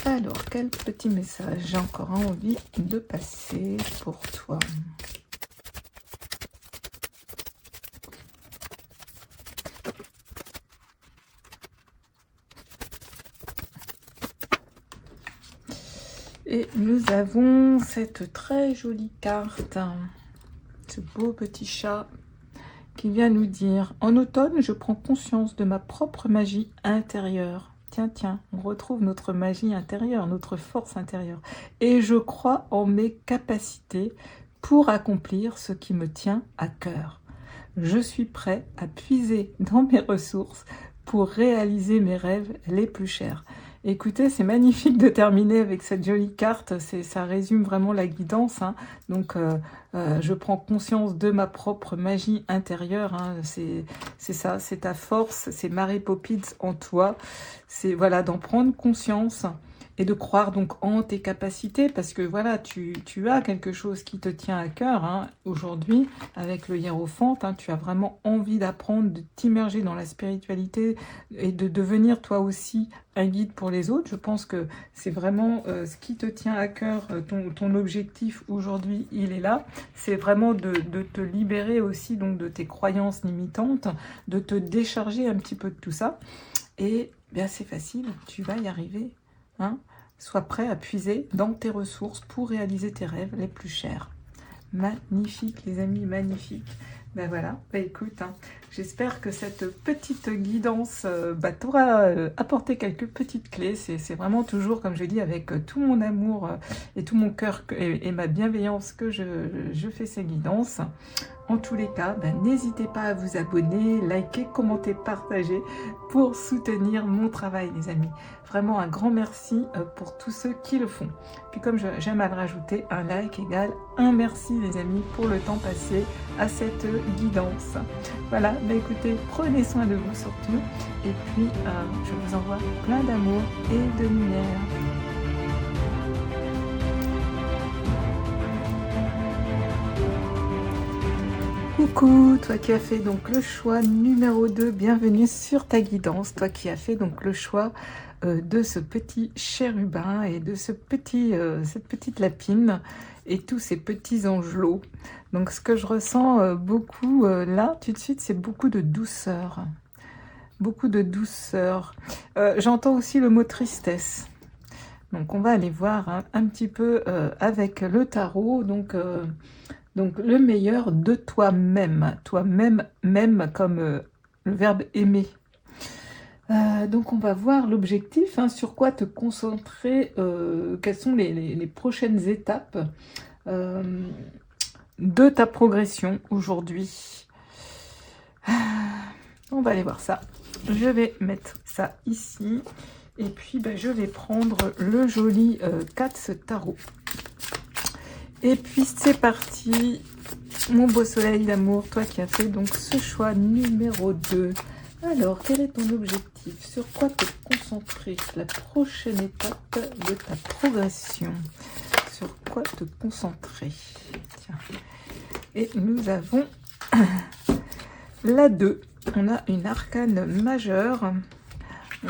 Alors, quel petit message j'ai encore envie de passer pour toi? Et nous avons cette très jolie carte, ce beau petit chat qui vient nous dire « En automne, je prends conscience de ma propre magie intérieure. » Tiens, on retrouve notre magie intérieure, notre force intérieure. Et je crois en mes capacités pour accomplir ce qui me tient à cœur. Je suis prêt à puiser dans mes ressources pour réaliser mes rêves les plus chers. Écoutez, c'est magnifique de terminer avec cette jolie carte, ça résume vraiment la guidance. Hein. Donc, je prends conscience de ma propre magie intérieure. Hein. C'est ça, c'est ta force, c'est Mary Poppins en toi. C'est voilà, d'en prendre conscience et de croire donc en tes capacités, parce que voilà, tu as quelque chose qui te tient à cœur. Hein. Aujourd'hui, avec le hiérophant, hein, tu as vraiment envie d'apprendre, de t'immerger dans la spiritualité et de devenir toi aussi un guide pour les autres. Je pense que c'est vraiment ce qui te tient à cœur, ton objectif aujourd'hui, il est là. C'est vraiment de te libérer aussi donc de tes croyances limitantes, de te décharger un petit peu de tout ça. Et bien c'est facile, tu vas y arriver. Hein. Sois prêt à puiser dans tes ressources pour réaliser tes rêves les plus chers. Magnifique les amis, magnifique. Ben voilà, ben écoute, hein, j'espère que cette petite guidance t'aura apporté quelques petites clés. C'est vraiment toujours, comme je dis, avec tout mon amour et tout mon cœur et ma bienveillance que je fais ces guidances. En tous les cas, ben, n'hésitez pas à vous abonner, liker, commenter, partager pour soutenir mon travail, les amis. Vraiment un grand merci pour tous ceux qui le font. Puis comme j'aime à le rajouter, un like égale un merci, les amis, pour le temps passé à cette guidance. Voilà, ben écoutez, prenez soin de vous surtout. Et puis, je vous envoie plein d'amour et de lumière. Coucou, toi qui as fait donc le choix numéro 2, bienvenue sur ta guidance. Toi qui as fait donc le choix de ce petit chérubin et de cette petite lapine et tous ces petits angelots. Donc ce que je ressens beaucoup là, tout de suite, c'est beaucoup de douceur. Beaucoup de douceur. J'entends aussi le mot tristesse. Donc on va aller voir un petit peu avec le tarot. Donc le meilleur de toi-même. Toi-même, même comme le verbe aimer. Donc on va voir l'objectif, hein, sur quoi te concentrer, quelles sont les prochaines étapes de ta progression aujourd'hui. On va aller voir ça. Je vais mettre ça ici. Et puis je vais prendre le joli Katz Tarot. Et puis c'est parti, mon beau soleil d'amour, toi qui as fait donc ce choix numéro 2. Alors, quel est ton objectif? Sur quoi te concentrer? La prochaine étape de ta progression. Sur quoi te concentrer? Tiens. Et nous avons la 2. On a une arcane majeure.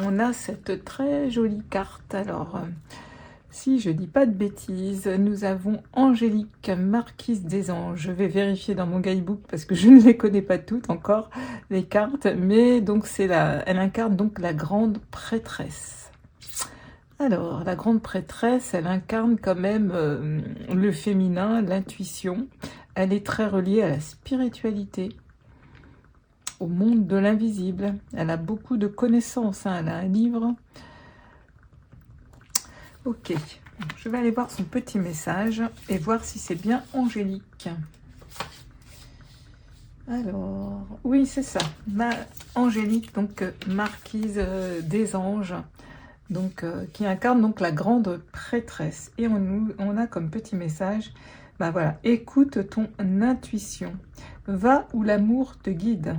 On a cette très jolie carte. Alors, si je dis pas de bêtises, nous avons Angélique, marquise des anges. Je vais vérifier dans mon guidebook parce que je ne les connais pas toutes encore, les cartes. Mais donc elle incarne donc la grande prêtresse. Alors, la grande prêtresse, elle incarne quand même le féminin, l'intuition. Elle est très reliée à la spiritualité, au monde de l'invisible. Elle a beaucoup de connaissances, hein. Elle a un livre. Ok, je vais aller voir son petit message et voir si c'est bien Angélique. Alors, oui, c'est ça. Angélique, donc marquise des anges, donc qui incarne donc la grande prêtresse. Et on a comme petit message, voilà, écoute ton intuition. Va où l'amour te guide.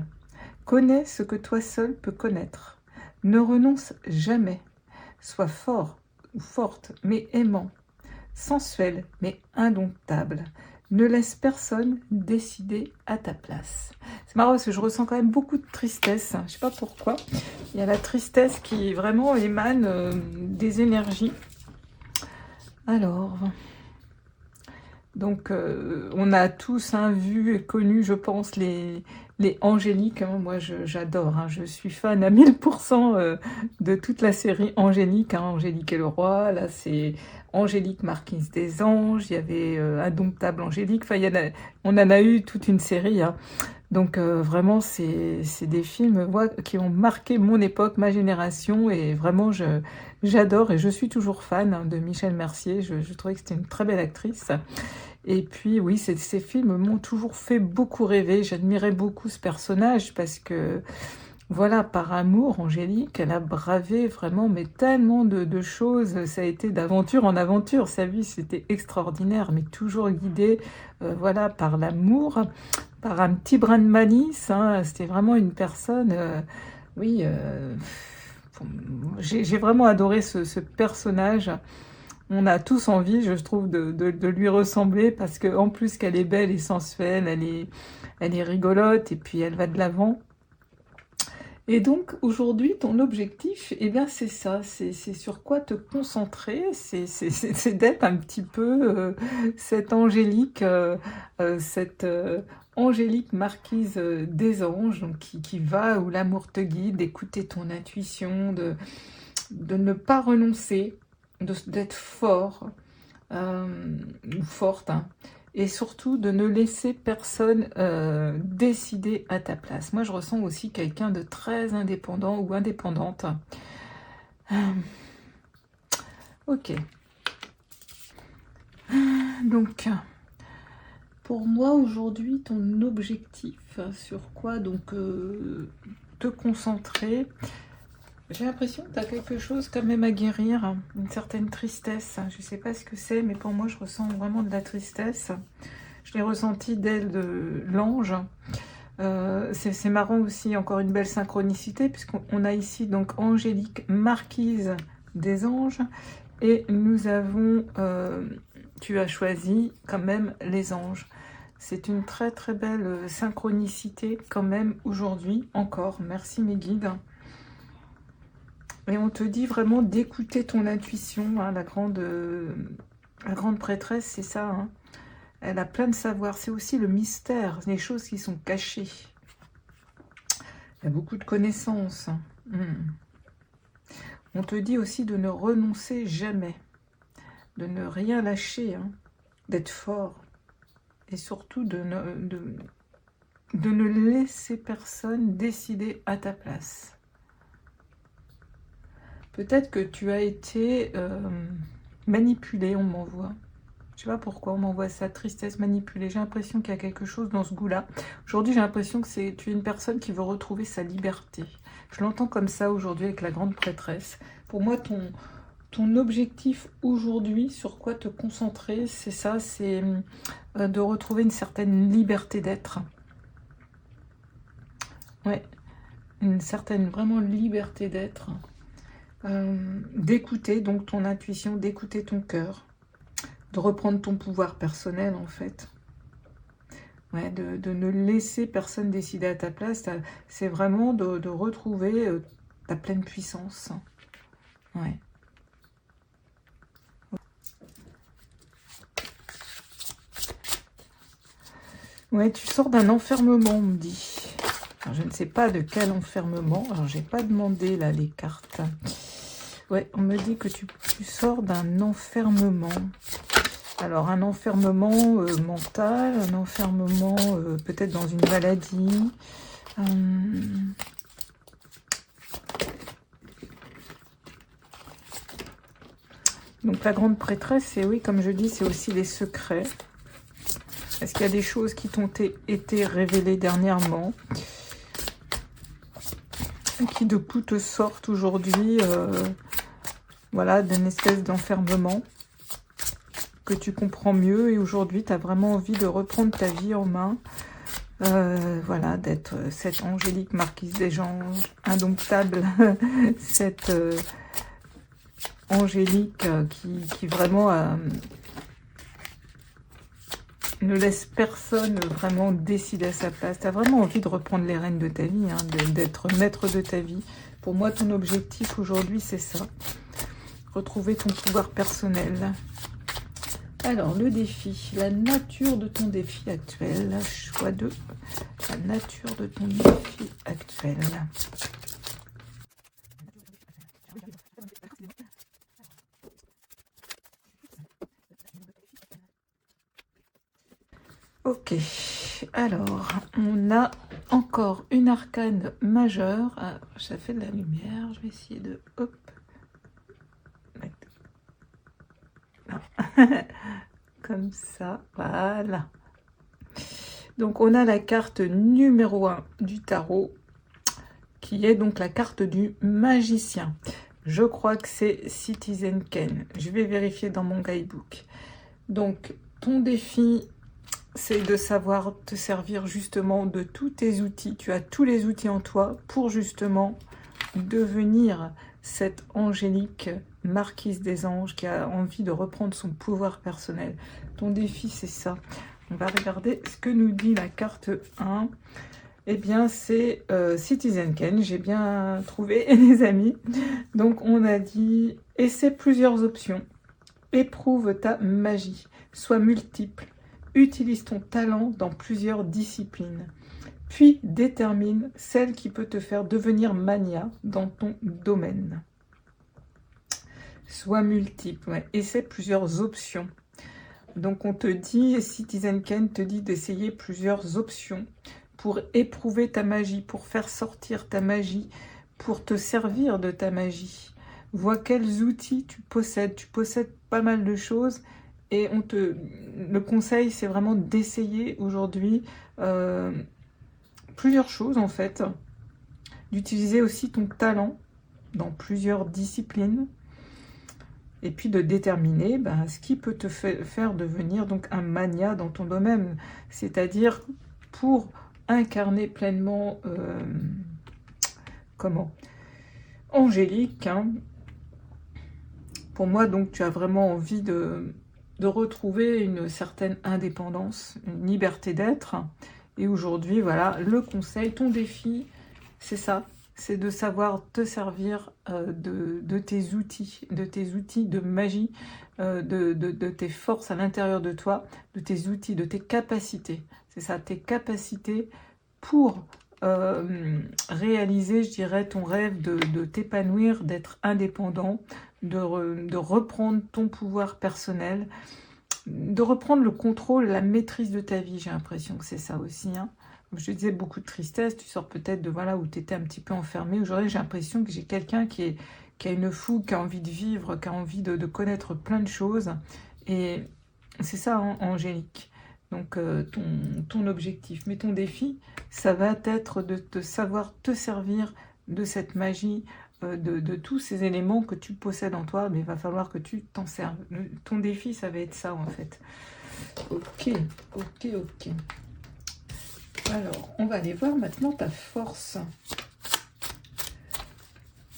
Connais ce que toi seul peux connaître. Ne renonce jamais. Sois fort ou forte, mais aimant, sensuel, mais indomptable. Ne laisse personne décider à ta place. C'est marrant parce que je ressens quand même beaucoup de tristesse. Je ne sais pas pourquoi. Il y a la tristesse qui vraiment émane des énergies. Alors, donc on a tous vu et connu, je pense, les Angéliques. Hein. Moi, j'adore. Hein. Je suis fan à 1000% de toute la série Angélique. Hein. Angélique et le roi. Là, c'est Angélique, marquise des anges. Il y avait Indomptable Angélique. Enfin, on en a eu toute une série. Hein. Donc, vraiment, c'est des films qui ont marqué mon époque, ma génération. Et vraiment, j'adore et je suis toujours fan de Michel Mercier. Je trouvais que c'était une très belle actrice. Et puis oui, ces films m'ont toujours fait beaucoup rêver. J'admirais beaucoup ce personnage parce que, voilà, par amour, Angélique, elle a bravé vraiment mais tellement de choses. Ça a été d'aventure en aventure. Sa vie, c'était extraordinaire, mais toujours guidée, voilà, par l'amour, par un petit brin de malice. Hein. C'était vraiment une personne, oui, j'ai vraiment adoré ce personnage. On a tous envie, je trouve, de lui ressembler parce qu'en plus qu'elle est belle et sensuelle, elle est rigolote et puis elle va de l'avant. Et donc aujourd'hui, ton objectif, eh bien c'est ça, c'est sur quoi te concentrer, c'est d'être un petit peu cette Angélique, Angélique marquise des anges, donc qui va où l'amour te guide, d'écouter ton intuition, de ne pas renoncer, d'être fort ou forte, hein, et surtout de ne laisser personne décider à ta place. Moi, je ressens aussi quelqu'un de très indépendant ou indépendante. Ok. Donc, pour moi, aujourd'hui, ton objectif, sur quoi donc te concentrer. J'ai l'impression que tu as quelque chose quand même à guérir, une certaine tristesse. Je ne sais pas ce que c'est, mais pour moi, je ressens vraiment de la tristesse. Je l'ai ressenti d'elle de l'ange. C'est marrant aussi, encore une belle synchronicité, puisqu'on a ici donc Angélique, marquise des anges, et nous avons, tu as choisi quand même les anges. C'est une très très belle synchronicité quand même aujourd'hui, encore. Merci mes guides. Et on te dit vraiment d'écouter ton intuition, hein, la grande prêtresse, c'est ça. Hein. Elle a plein de savoir. C'est aussi le mystère, les choses qui sont cachées. Il y a beaucoup de connaissances. On te dit aussi de ne renoncer jamais, de ne rien lâcher, hein, d'être fort. Et surtout de ne laisser personne décider à ta place. Peut-être que tu as été manipulé, on m'envoie. Je sais pas pourquoi on m'envoie ça, tristesse, manipulée. J'ai l'impression qu'il y a quelque chose dans ce goût-là. Aujourd'hui, j'ai l'impression que tu es une personne qui veut retrouver sa liberté. Je l'entends comme ça aujourd'hui avec la grande prêtresse. Pour moi, ton objectif aujourd'hui, sur quoi te concentrer, c'est ça, c'est de retrouver une certaine liberté d'être. Ouais, une certaine vraiment liberté d'être. D'écouter donc ton intuition, d'écouter ton cœur, de reprendre ton pouvoir personnel en fait. Ouais, de ne laisser personne décider à ta place, c'est vraiment de retrouver ta pleine puissance. Ouais. Ouais, tu sors d'un enfermement, on me dit. Alors, je ne sais pas de quel enfermement. Alors, j'ai pas demandé là les cartes. Ouais, on me dit que tu sors d'un enfermement. Alors, un enfermement mental, un enfermement peut-être dans une maladie. Donc, la grande prêtresse, c'est oui, comme je dis, c'est aussi les secrets. Est-ce qu'il y a des choses qui t'ont été révélées dernièrement, qui de coup te sortent aujourd'hui, voilà, d'une espèce d'enfermement que tu comprends mieux et aujourd'hui tu as vraiment envie de reprendre ta vie en main, voilà, d'être cette angélique marquise des anges, indomptable, cette angélique qui vraiment ne laisse personne vraiment décider à sa place. Tu as vraiment envie de reprendre les rênes de ta vie, hein, d'être maître de ta vie. Pour moi, ton objectif aujourd'hui, c'est ça. Retrouver ton pouvoir personnel. Alors, le défi. La nature de ton défi actuel. Choix 2. La nature de ton défi actuel. Ok, alors, on a encore une arcane majeure. Ah, ça fait de la lumière, je vais essayer de... Hop. Comme ça, voilà. Donc, on a la carte numéro 1 du tarot, qui est donc la carte du magicien. Je crois que c'est Citizen Ken. Je vais vérifier dans mon guidebook. Donc, ton défi... c'est de savoir te servir justement de tous tes outils. Tu as tous les outils en toi pour justement devenir cette angélique marquise des anges qui a envie de reprendre son pouvoir personnel. Ton défi, c'est ça. On va regarder ce que nous dit la carte 1. Eh bien, c'est Citizen Ken. J'ai bien trouvé, les amis. Donc, on a dit, essaie plusieurs options. Éprouve ta magie. Sois multiple. Utilise ton talent dans plusieurs disciplines, puis détermine celle qui peut te faire devenir mania dans ton domaine. Sois multiple, ouais. Essaie plusieurs options. Donc on te dit, Citizen Ken te dit d'essayer plusieurs options pour éprouver ta magie, pour faire sortir ta magie, pour te servir de ta magie. Vois quels outils tu possèdes. Tu possèdes pas mal de choses. Et le conseil, c'est vraiment d'essayer aujourd'hui plusieurs choses, en fait. D'utiliser aussi ton talent dans plusieurs disciplines. Et puis de déterminer ce qui peut te faire devenir donc un mania dans ton domaine. C'est-à-dire pour incarner pleinement, angélique. Hein. Pour moi, donc, tu as vraiment envie de retrouver une certaine indépendance, une liberté d'être. Et aujourd'hui, voilà, le conseil, ton défi, c'est ça. C'est de savoir te servir de tes outils de magie, de tes forces à l'intérieur de toi, de tes outils, de tes capacités. C'est ça, tes capacités pour réaliser, je dirais, ton rêve de t'épanouir, d'être indépendant, de reprendre ton pouvoir personnel, de reprendre le contrôle, la maîtrise de ta vie. J'ai l'impression que c'est ça aussi. Hein. Comme je te disais, beaucoup de tristesse. Tu sors peut-être de voilà où tu étais un petit peu enfermé. Aujourd'hui, j'ai l'impression que j'ai quelqu'un qui qui a une fougue, qui a envie de vivre, qui a envie de connaître plein de choses. Et c'est ça, hein, Angélique. Donc, ton objectif. Mais ton défi, ça va être de savoir te servir de cette magie, de tous ces éléments que tu possèdes en toi, mais il va falloir que tu t'en serves. Ton défi, ça va être ça, en fait. Ok, ok, ok. Alors, on va aller voir maintenant ta force.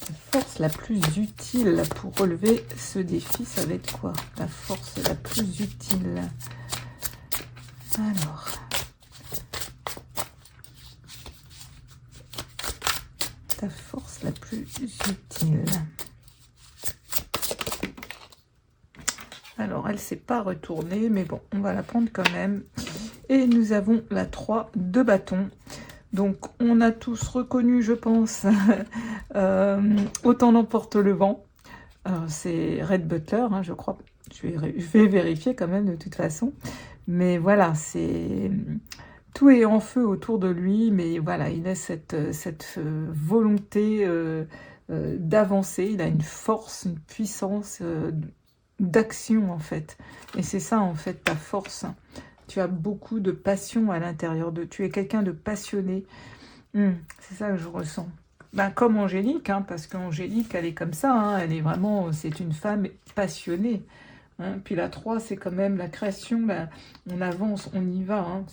La force la plus utile pour relever ce défi, ça va être quoi? La force la plus utile. Alors, ta force la plus utile. Alors, elle ne s'est pas retournée, mais bon, on va la prendre quand même. Et nous avons la 3 de bâton. Donc, on a tous reconnu, je pense, Autant n'emporte le vent. C'est Red Butler, hein, je crois. Je vais vérifier quand même de toute façon. Mais voilà, c'est tout est en feu autour de lui. Mais voilà, il a cette volonté d'avancer. Il a une force, une puissance d'action, en fait. Et c'est ça, en fait, ta force. Tu as beaucoup de passion à l'intérieur de... Tu es quelqu'un de passionné. C'est ça que je ressens. Ben, comme Angélique, hein, parce qu'Angélique, elle est comme ça. Hein, elle est vraiment... C'est une femme passionnée. Hein. Puis la 3, c'est quand même la création. On avance, on y va. Hein,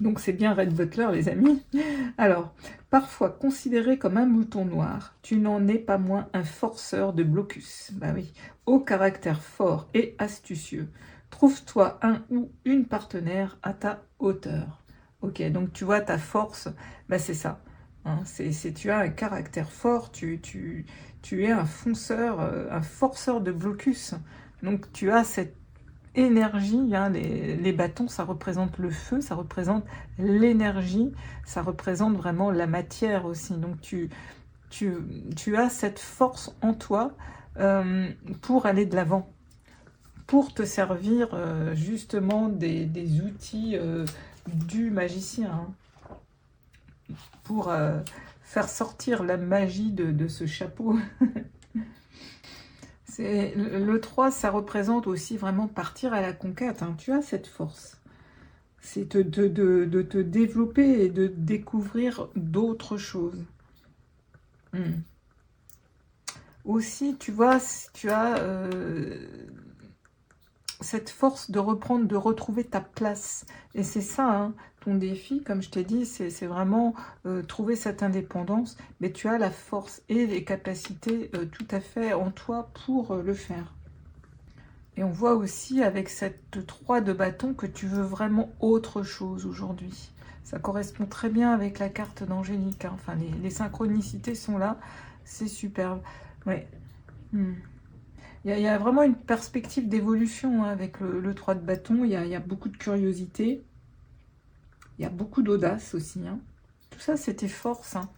donc c'est bien Red Butler, les amis. Alors, parfois considéré comme un mouton noir, tu n'en es pas moins un forceur de blocus. Ben oui, au caractère fort et astucieux. Trouve-toi un ou une partenaire à ta hauteur. Ok, donc tu vois ta force, ben c'est ça. Hein, tu as un caractère fort, tu es un fonceur, un forceur de blocus. Donc tu as cette énergie, hein, les bâtons, ça représente le feu, ça représente l'énergie, ça représente vraiment la matière aussi. Donc tu as cette force en toi pour aller de l'avant, pour te servir justement des outils du magicien, hein, pour faire sortir la magie de ce chapeau. Le 3, ça représente aussi vraiment partir à la conquête. Hein. Tu as cette force. C'est de te développer et de découvrir d'autres choses. Aussi, tu vois, tu as cette force de reprendre, de retrouver ta place. Et c'est ça, hein, ton défi, comme je t'ai dit, c'est vraiment trouver cette indépendance. Mais tu as la force et les capacités tout à fait en toi pour le faire. Et on voit aussi avec cette 3 de bâton que tu veux vraiment autre chose aujourd'hui. Ça correspond très bien avec la carte d'Angélique. Hein. Enfin, les synchronicités sont là. C'est superbe. Ouais. Il y a vraiment une perspective d'évolution hein, avec le 3 de bâton. Il y a beaucoup de curiosité. Il y a beaucoup d'audace aussi. Hein. Tout ça, c'est tes forces. Hein.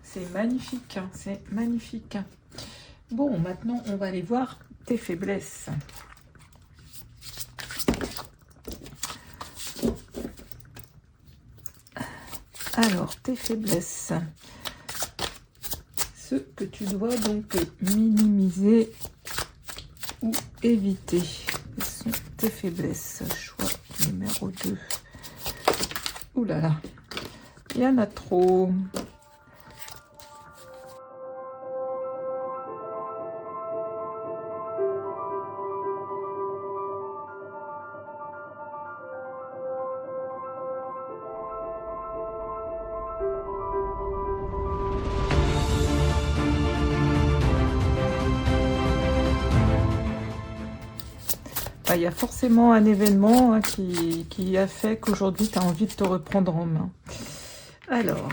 C'est magnifique. Hein. C'est magnifique. Bon, maintenant, on va aller voir tes faiblesses. Alors, tes faiblesses. Ce que tu dois donc minimiser ou éviter. Quelles sont tes faiblesses? Choix numéro 2. Ouh là là, il y en a trop. Il y a forcément un événement hein, qui a fait qu'aujourd'hui, tu as envie de te reprendre en main. Alors,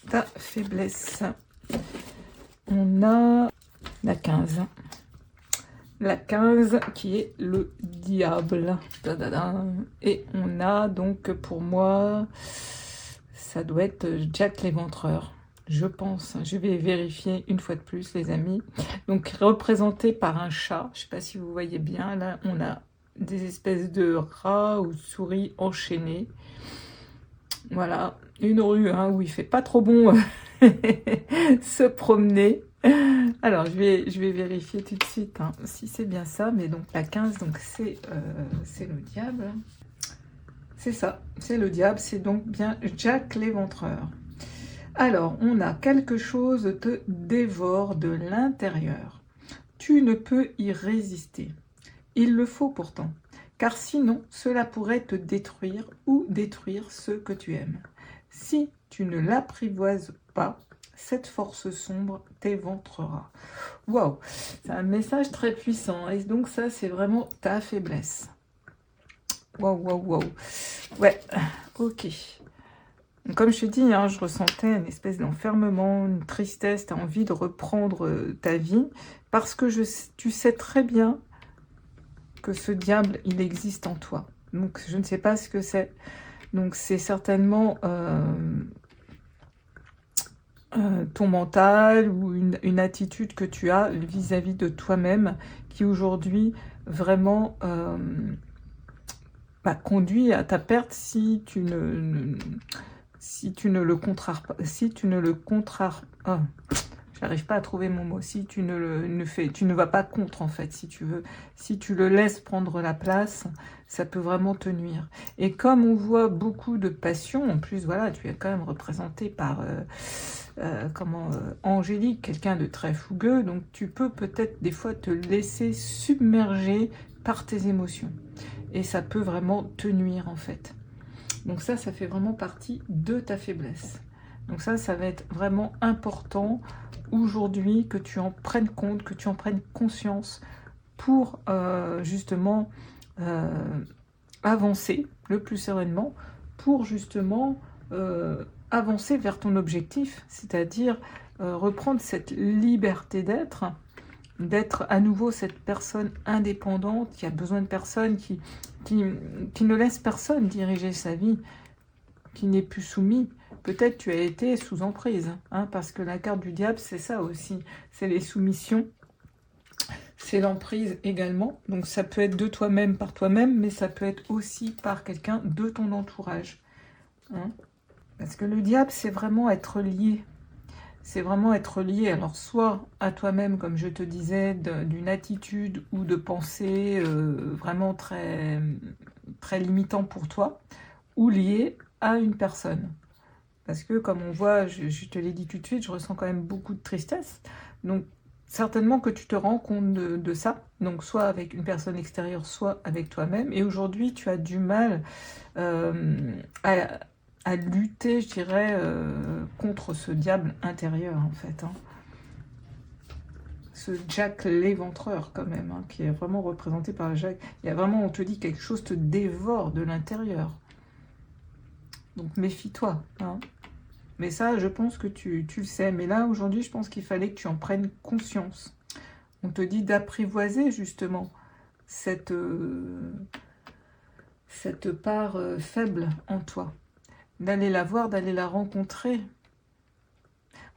ta faiblesse. On a la 15. La 15 qui est le diable. Et on a donc, pour moi, ça doit être Jack l'Éventreur. Je pense, je vais vérifier une fois de plus, les amis. Donc, représenté par un chat. Je ne sais pas si vous voyez bien. Là, on a des espèces de rats ou de souris enchaînés. Voilà, une rue hein, où il fait pas trop bon se promener. Alors, je vais vérifier tout de suite hein, si c'est bien ça. Mais donc, la 15, donc c'est le diable. C'est ça, c'est le diable. C'est donc bien Jack l'Éventreur. Alors, on a quelque chose te dévore de l'intérieur. Tu ne peux y résister. Il le faut pourtant, car sinon, cela pourrait te détruire ou détruire ceux que tu aimes. Si tu ne l'apprivoises pas, cette force sombre t'éventrera. Waouh, c'est un message très puissant. Et donc ça, c'est vraiment ta faiblesse. Waouh, waouh, waouh. Ouais, ok. Comme je te dis, hein, je ressentais une espèce d'enfermement, une tristesse, tu as envie de reprendre ta vie, parce que tu sais très bien que ce diable, il existe en toi. Donc, je ne sais pas ce que c'est. Donc, c'est certainement ton mental ou une attitude que tu as vis-à-vis de toi-même qui, aujourd'hui, vraiment conduit à ta perte si tu ne le contraires pas, j'arrive pas à trouver mon mot, si tu tu ne vas pas contre en fait, si tu veux, si tu le laisses prendre la place, ça peut vraiment te nuire. Et comme on voit beaucoup de passion, en plus voilà, tu es quand même représenté par Angélique, quelqu'un de très fougueux, donc tu peux peut-être des fois te laisser submerger par tes émotions. Et ça peut vraiment te nuire en fait. Donc ça fait vraiment partie de ta faiblesse. Donc ça va être vraiment important aujourd'hui que tu en prennes compte, que tu en prennes conscience pour justement avancer le plus sereinement, pour justement avancer vers ton objectif, c'est-à-dire reprendre cette liberté d'être à nouveau cette personne indépendante qui a besoin de personne, qui ne laisse personne diriger sa vie, qui n'est plus soumis. Peut-être tu as été sous emprise, hein, parce que la carte du diable, c'est ça aussi, c'est les soumissions, c'est l'emprise également. Donc ça peut être de toi-même par toi-même, mais ça peut être aussi par quelqu'un de ton entourage. Hein. Parce que le diable, c'est vraiment être lié. C'est vraiment être lié, alors soit à toi-même, comme je te disais, d'une attitude ou de pensée vraiment très, très limitant pour toi, ou lié à une personne. Parce que comme on voit, je te l'ai dit tout de suite, je ressens quand même beaucoup de tristesse. Donc certainement que tu te rends compte de ça, donc soit avec une personne extérieure, soit avec toi-même. Et aujourd'hui, tu as du mal à lutter, je dirais, contre ce diable intérieur, en fait. Hein. Ce Jack l'Éventreur, quand même, hein, qui est vraiment représenté par Jack. Il y a vraiment, on te dit, quelque chose te dévore de l'intérieur. Donc, méfie-toi. Hein. Mais ça, je pense que tu le sais. Mais là, aujourd'hui, je pense qu'il fallait que tu en prennes conscience. On te dit d'apprivoiser, justement, cette part faible en toi. D'aller la voir, d'aller la rencontrer.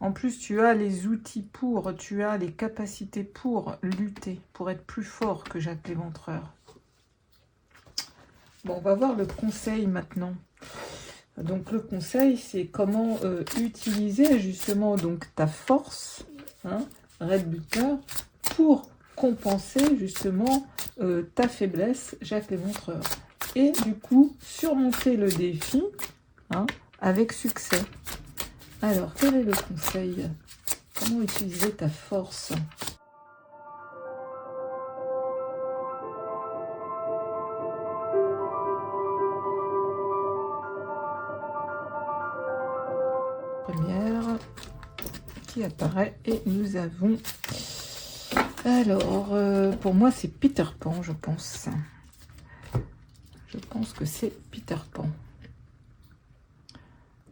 En plus, tu as les outils pour, tu as les capacités pour lutter, pour être plus fort que Jack l'Éventreur. Bon, on va voir le conseil maintenant. Donc le conseil, c'est comment utiliser justement donc ta force, hein, Red Butter, pour compenser justement ta faiblesse, Jack l'Éventreur. Et du coup, surmonter le défi, hein, avec succès. Alors, quel est le conseil? Comment utiliser ta force? Première qui apparaît et nous avons... Alors, pour moi, c'est Peter Pan, je pense. Je pense que c'est Peter Pan.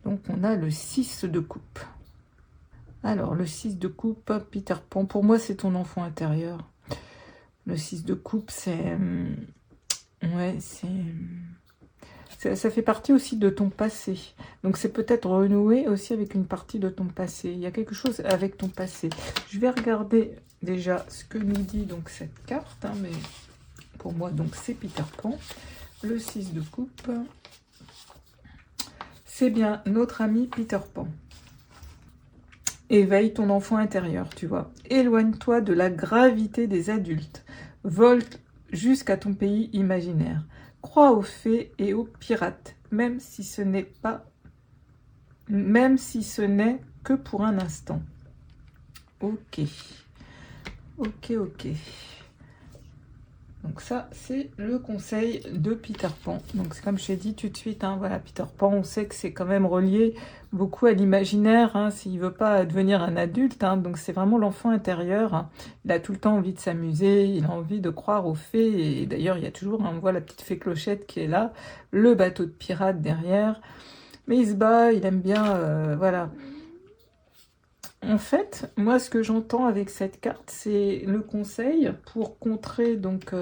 Donc, on a le 6 de coupe. Alors, le 6 de coupe, Peter Pan, pour moi, c'est ton enfant intérieur. Le 6 de coupe, c'est... ouais, ça fait partie aussi de ton passé. Donc, c'est peut-être renouer aussi avec une partie de ton passé. Il y a quelque chose avec ton passé. Je vais regarder déjà ce que nous dit donc cette carte. Hein, mais pour moi, donc, c'est Peter Pan. Le 6 de coupe... C'est bien notre ami Peter Pan. Éveille ton enfant intérieur, tu vois. Éloigne-toi de la gravité des adultes. Vole jusqu'à ton pays imaginaire. Crois aux fées et aux pirates, même si ce n'est que pour un instant. Ok. Ok. Donc ça, c'est le conseil de Peter Pan. Donc c'est comme je t'ai dit tout de suite, hein, voilà, Peter Pan, on sait que c'est quand même relié beaucoup à l'imaginaire, hein, s'il veut pas devenir un adulte, hein, donc c'est vraiment l'enfant intérieur, hein. Il a tout le temps envie de s'amuser, il a envie de croire aux fées, et d'ailleurs il y a toujours, hein, on voit la petite fée Clochette qui est là, le bateau de pirate derrière, mais il se bat, il aime bien, voilà. En fait, moi, ce que j'entends avec cette carte, c'est le conseil pour contrer donc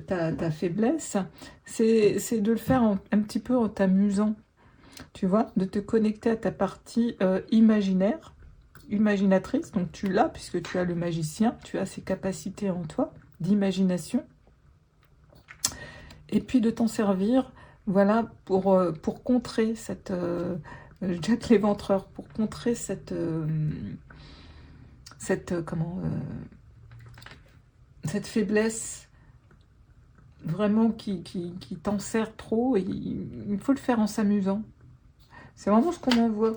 ta faiblesse, c'est de le faire un petit peu en t'amusant, tu vois, de te connecter à ta partie imaginatrice, donc tu l'as, puisque tu as le magicien, tu as ces capacités en toi d'imagination, et puis de t'en servir, voilà, pour contrer cette... Jack l'Éventreur, pour contrer cette faiblesse vraiment qui t'enserre trop, et il faut le faire en s'amusant. C'est vraiment ce qu'on m'envoie.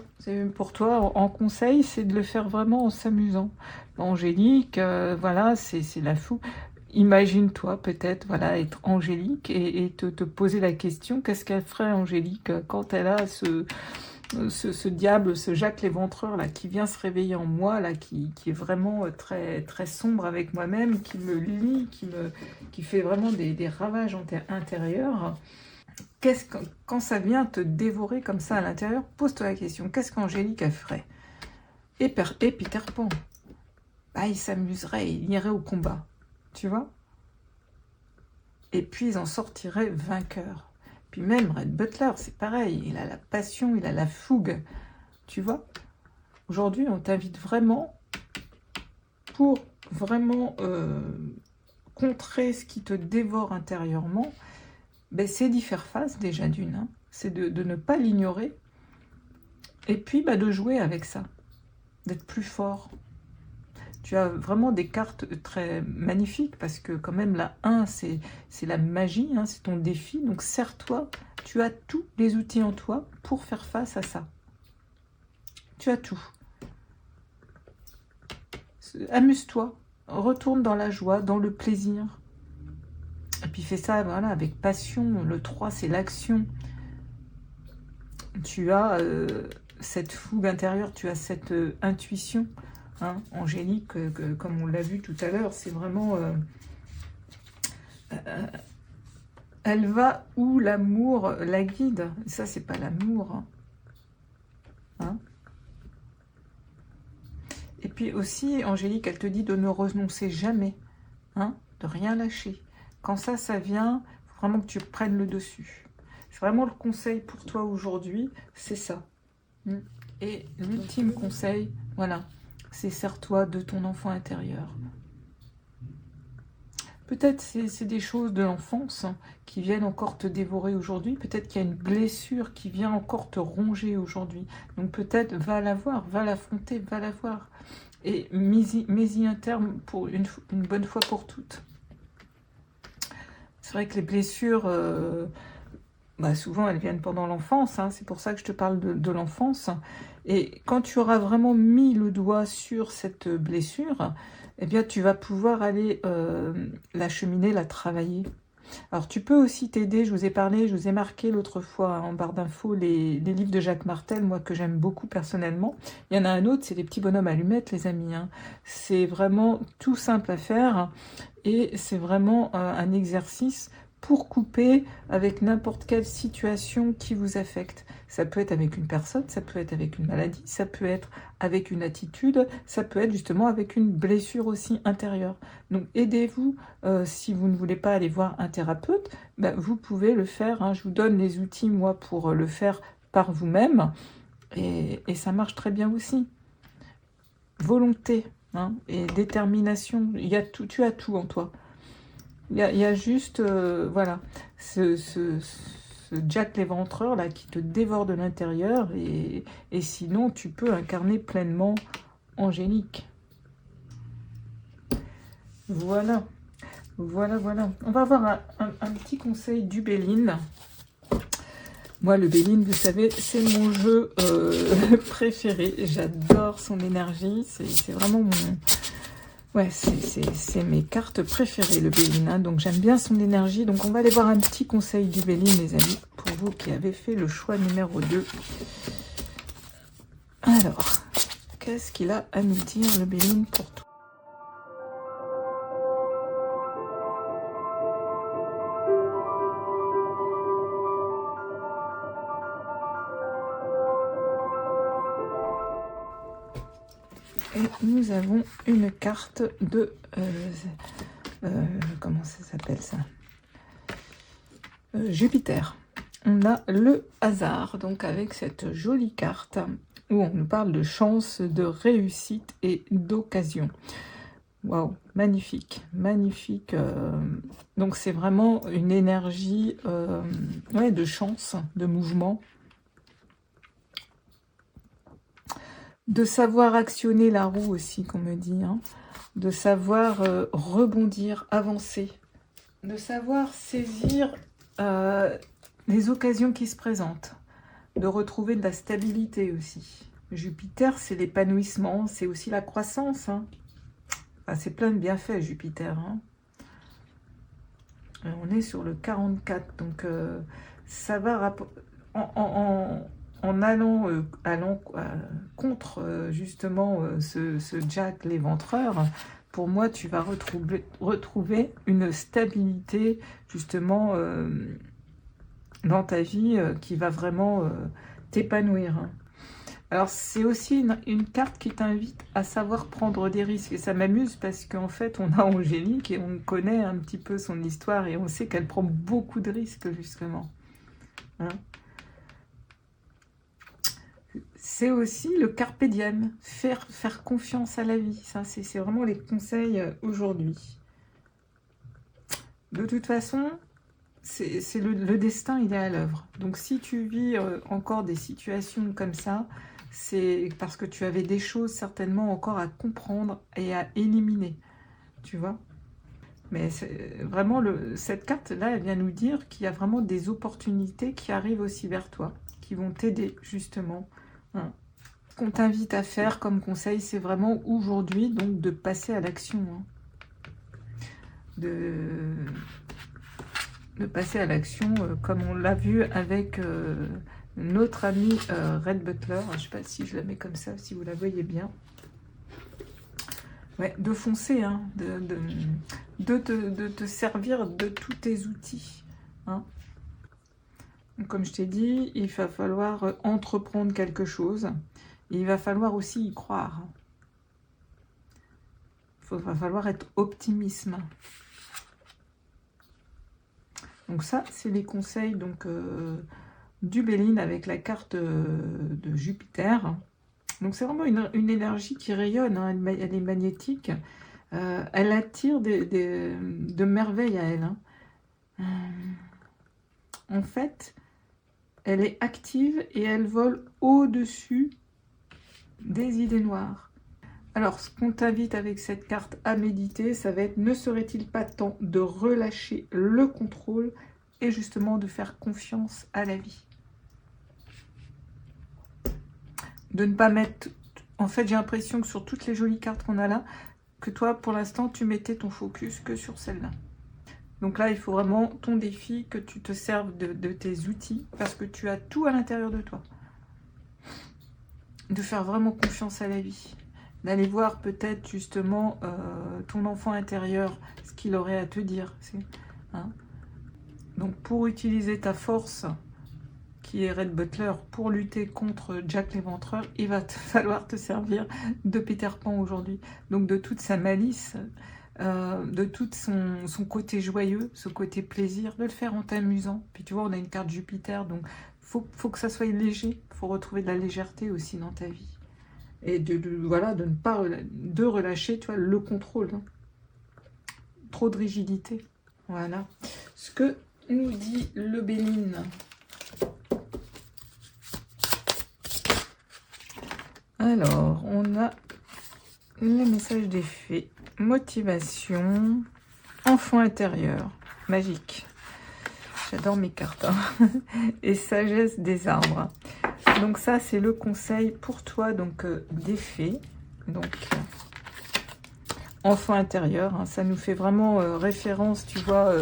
Pour toi, en conseil, c'est de le faire vraiment en s'amusant. Angélique, voilà, c'est la fou. Imagine-toi peut-être, voilà, être Angélique et te poser la question, qu'est-ce qu'elle ferait Angélique quand elle a ce diable, ce Jack l'Éventreur là, qui vient se réveiller en moi, là, qui est vraiment très, très sombre avec moi-même, qui me lie, qui fait vraiment des ravages intérieurs. Quand ça vient te dévorer comme ça à l'intérieur, pose-toi la question, qu'est-ce qu'Angélique elle ferait? Et Peter Pan, bah, il s'amuserait, il irait au combat, tu vois? Et puis ils en sortiraient vainqueurs. Puis même Red Butler, c'est pareil, il a la passion, il a la fougue, tu vois. Aujourd'hui, on t'invite vraiment, pour vraiment contrer ce qui te dévore intérieurement, ben, c'est d'y faire face déjà d'une, hein. C'est de ne pas l'ignorer, et puis bah, de jouer avec ça, d'être plus fort. Tu as vraiment des cartes très magnifiques, parce que quand même la 1, c'est la magie, hein, c'est ton défi, donc sers-toi, tu as tous les outils en toi pour faire face à ça. Tu as tout. Amuse-toi, retourne dans la joie, dans le plaisir. Et puis fais ça, voilà, avec passion. Le 3, c'est l'action. Tu as cette fougue intérieure, tu as cette intuition. Hein, Angélique, comme on l'a vu tout à l'heure, c'est vraiment... elle va où l'amour la guide. Ça, c'est pas l'amour. Hein. Et puis aussi, Angélique, elle te dit de ne renoncer jamais. Hein, de rien lâcher. Quand ça vient, il faut vraiment que tu prennes le dessus. C'est vraiment le conseil pour toi aujourd'hui, c'est ça. Et l'ultime conseil, voilà, c'est sers-toi de ton enfant intérieur. Peut-être c'est des choses de l'enfance qui viennent encore te dévorer aujourd'hui. Peut-être qu'il y a une blessure qui vient encore te ronger aujourd'hui. Donc peut-être va la voir, va l'affronter, va la voir. Et mets-y un terme pour une bonne fois pour toutes. C'est vrai que les blessures, bah souvent elles viennent pendant l'enfance, hein, c'est pour ça que je te parle de l'enfance. Et quand tu auras vraiment mis le doigt sur cette blessure, eh bien tu vas pouvoir aller l'acheminer, la travailler. Alors tu peux aussi t'aider, je vous ai parlé, je vous ai marqué l'autre fois en barre d'infos les livres de Jacques Martel, moi que j'aime beaucoup personnellement. Il y en a un autre, c'est les petits bonhommes allumettes, les amis. Hein. C'est vraiment tout simple à faire et c'est vraiment un exercice pour couper avec n'importe quelle situation qui vous affecte. Ça peut être avec une personne, ça peut être avec une maladie, ça peut être avec une attitude, ça peut être justement avec une blessure aussi intérieure. Donc aidez-vous, si vous ne voulez pas aller voir un thérapeute, ben, vous pouvez le faire, hein. Je vous donne les outils, moi, pour le faire par vous-même, et ça marche très bien aussi. Volonté, hein, et détermination, il y a tout, tu as tout en toi. Il y a juste, voilà, ce Jack l'éventreur là qui te dévore de l'intérieur, et sinon tu peux incarner pleinement Angélique. Voilà, voilà, voilà. On va avoir un petit conseil du Béline. Moi, le Béline, vous savez, c'est mon jeu préféré. J'adore son énergie. C'est vraiment mon... Ouais, c'est mes cartes préférées, le Béline. Hein. Donc, j'aime bien son énergie. Donc, on va aller voir un petit conseil du Béline, les amis, pour vous qui avez fait le choix numéro 2. Alors, qu'est-ce qu'il a à nous dire, le Béline, pour toi? Et nous avons une carte de... comment ça s'appelle ça? Jupiter. On a le hasard, donc avec cette jolie carte où on nous parle de chance, de réussite et d'occasion. Waouh, magnifique, magnifique. Donc c'est vraiment une énergie ouais, de chance, de mouvement. De savoir actionner la roue aussi, qu'on me dit. Hein. De savoir rebondir, avancer. De savoir saisir les occasions qui se présentent. De retrouver de la stabilité aussi. Jupiter, c'est l'épanouissement, c'est aussi la croissance. Hein. Enfin, c'est plein de bienfaits, Jupiter. Hein. Et on est sur le 44, donc ça va en allant, contre justement ce Jack l'éventreur, pour moi, tu vas retrouver une stabilité justement dans ta vie qui va vraiment t'épanouir. Alors, c'est aussi une carte qui t'invite à savoir prendre des risques. Et ça m'amuse parce qu'en fait, on a Angélique et on connaît un petit peu son histoire et on sait qu'elle prend beaucoup de risques, justement. Hein? C'est aussi le carpe diem, faire confiance à la vie. Ça, c'est vraiment les conseils aujourd'hui. De toute façon, c'est le destin, il est à l'œuvre. Donc, si tu vis encore des situations comme ça, c'est parce que tu avais des choses certainement encore à comprendre et à éliminer. Tu vois? Mais vraiment, cette carte-là, elle vient nous dire qu'il y a vraiment des opportunités qui arrivent aussi vers toi, qui vont t'aider justement. Hein. Ce qu'on t'invite à faire comme conseil, c'est vraiment aujourd'hui, donc de passer à l'action. Hein. De passer à l'action, comme on l'a vu avec notre ami Red Butler. Je ne sais pas si je la mets comme ça, si vous la voyez bien. Ouais, de foncer, hein, de te servir de tous tes outils. Hein. Comme je t'ai dit, il va falloir entreprendre quelque chose. Et il va falloir aussi y croire. Il va falloir être optimiste. Donc ça, c'est les conseils donc, du Béline avec la carte de Jupiter. Donc c'est vraiment une énergie qui rayonne, hein, elle est magnétique. Elle attire de merveilles à elle. Hein. En fait, elle est active et elle vole au-dessus des idées noires. Alors, ce qu'on t'invite avec cette carte à méditer, ça va être: ne serait-il pas temps de relâcher le contrôle et justement de faire confiance à la vie? De ne pas mettre... En fait, j'ai l'impression que sur toutes les jolies cartes qu'on a là, que toi, pour l'instant, tu mettais ton focus que sur celle-là. Donc là, il faut vraiment ton défi, que tu te serves de tes outils, parce que tu as tout à l'intérieur de toi. De faire vraiment confiance à la vie. D'aller voir peut-être justement ton enfant intérieur, ce qu'il aurait à te dire. Hein. Donc pour utiliser ta force, qui est Red Butler, pour lutter contre Jack l'éventreur, il va te falloir te servir de Peter Pan aujourd'hui. Donc de toute sa malice, de tout son côté joyeux, ce côté plaisir, de le faire en t'amusant. Puis tu vois, on a une carte Jupiter, donc faut que ça soit léger. Il faut retrouver de la légèreté aussi dans ta vie. Et voilà, de ne pas relâcher, tu vois, le contrôle. Hein. Trop de rigidité. Voilà. Ce que nous dit le Béline Alors, on a le message des fées. Motivation, enfant intérieur, magique. J'adore mes cartes. Hein. Et sagesse des arbres. Donc ça, c'est le conseil pour toi, donc des fées. Donc, enfant intérieur, hein, ça nous fait vraiment référence, tu vois,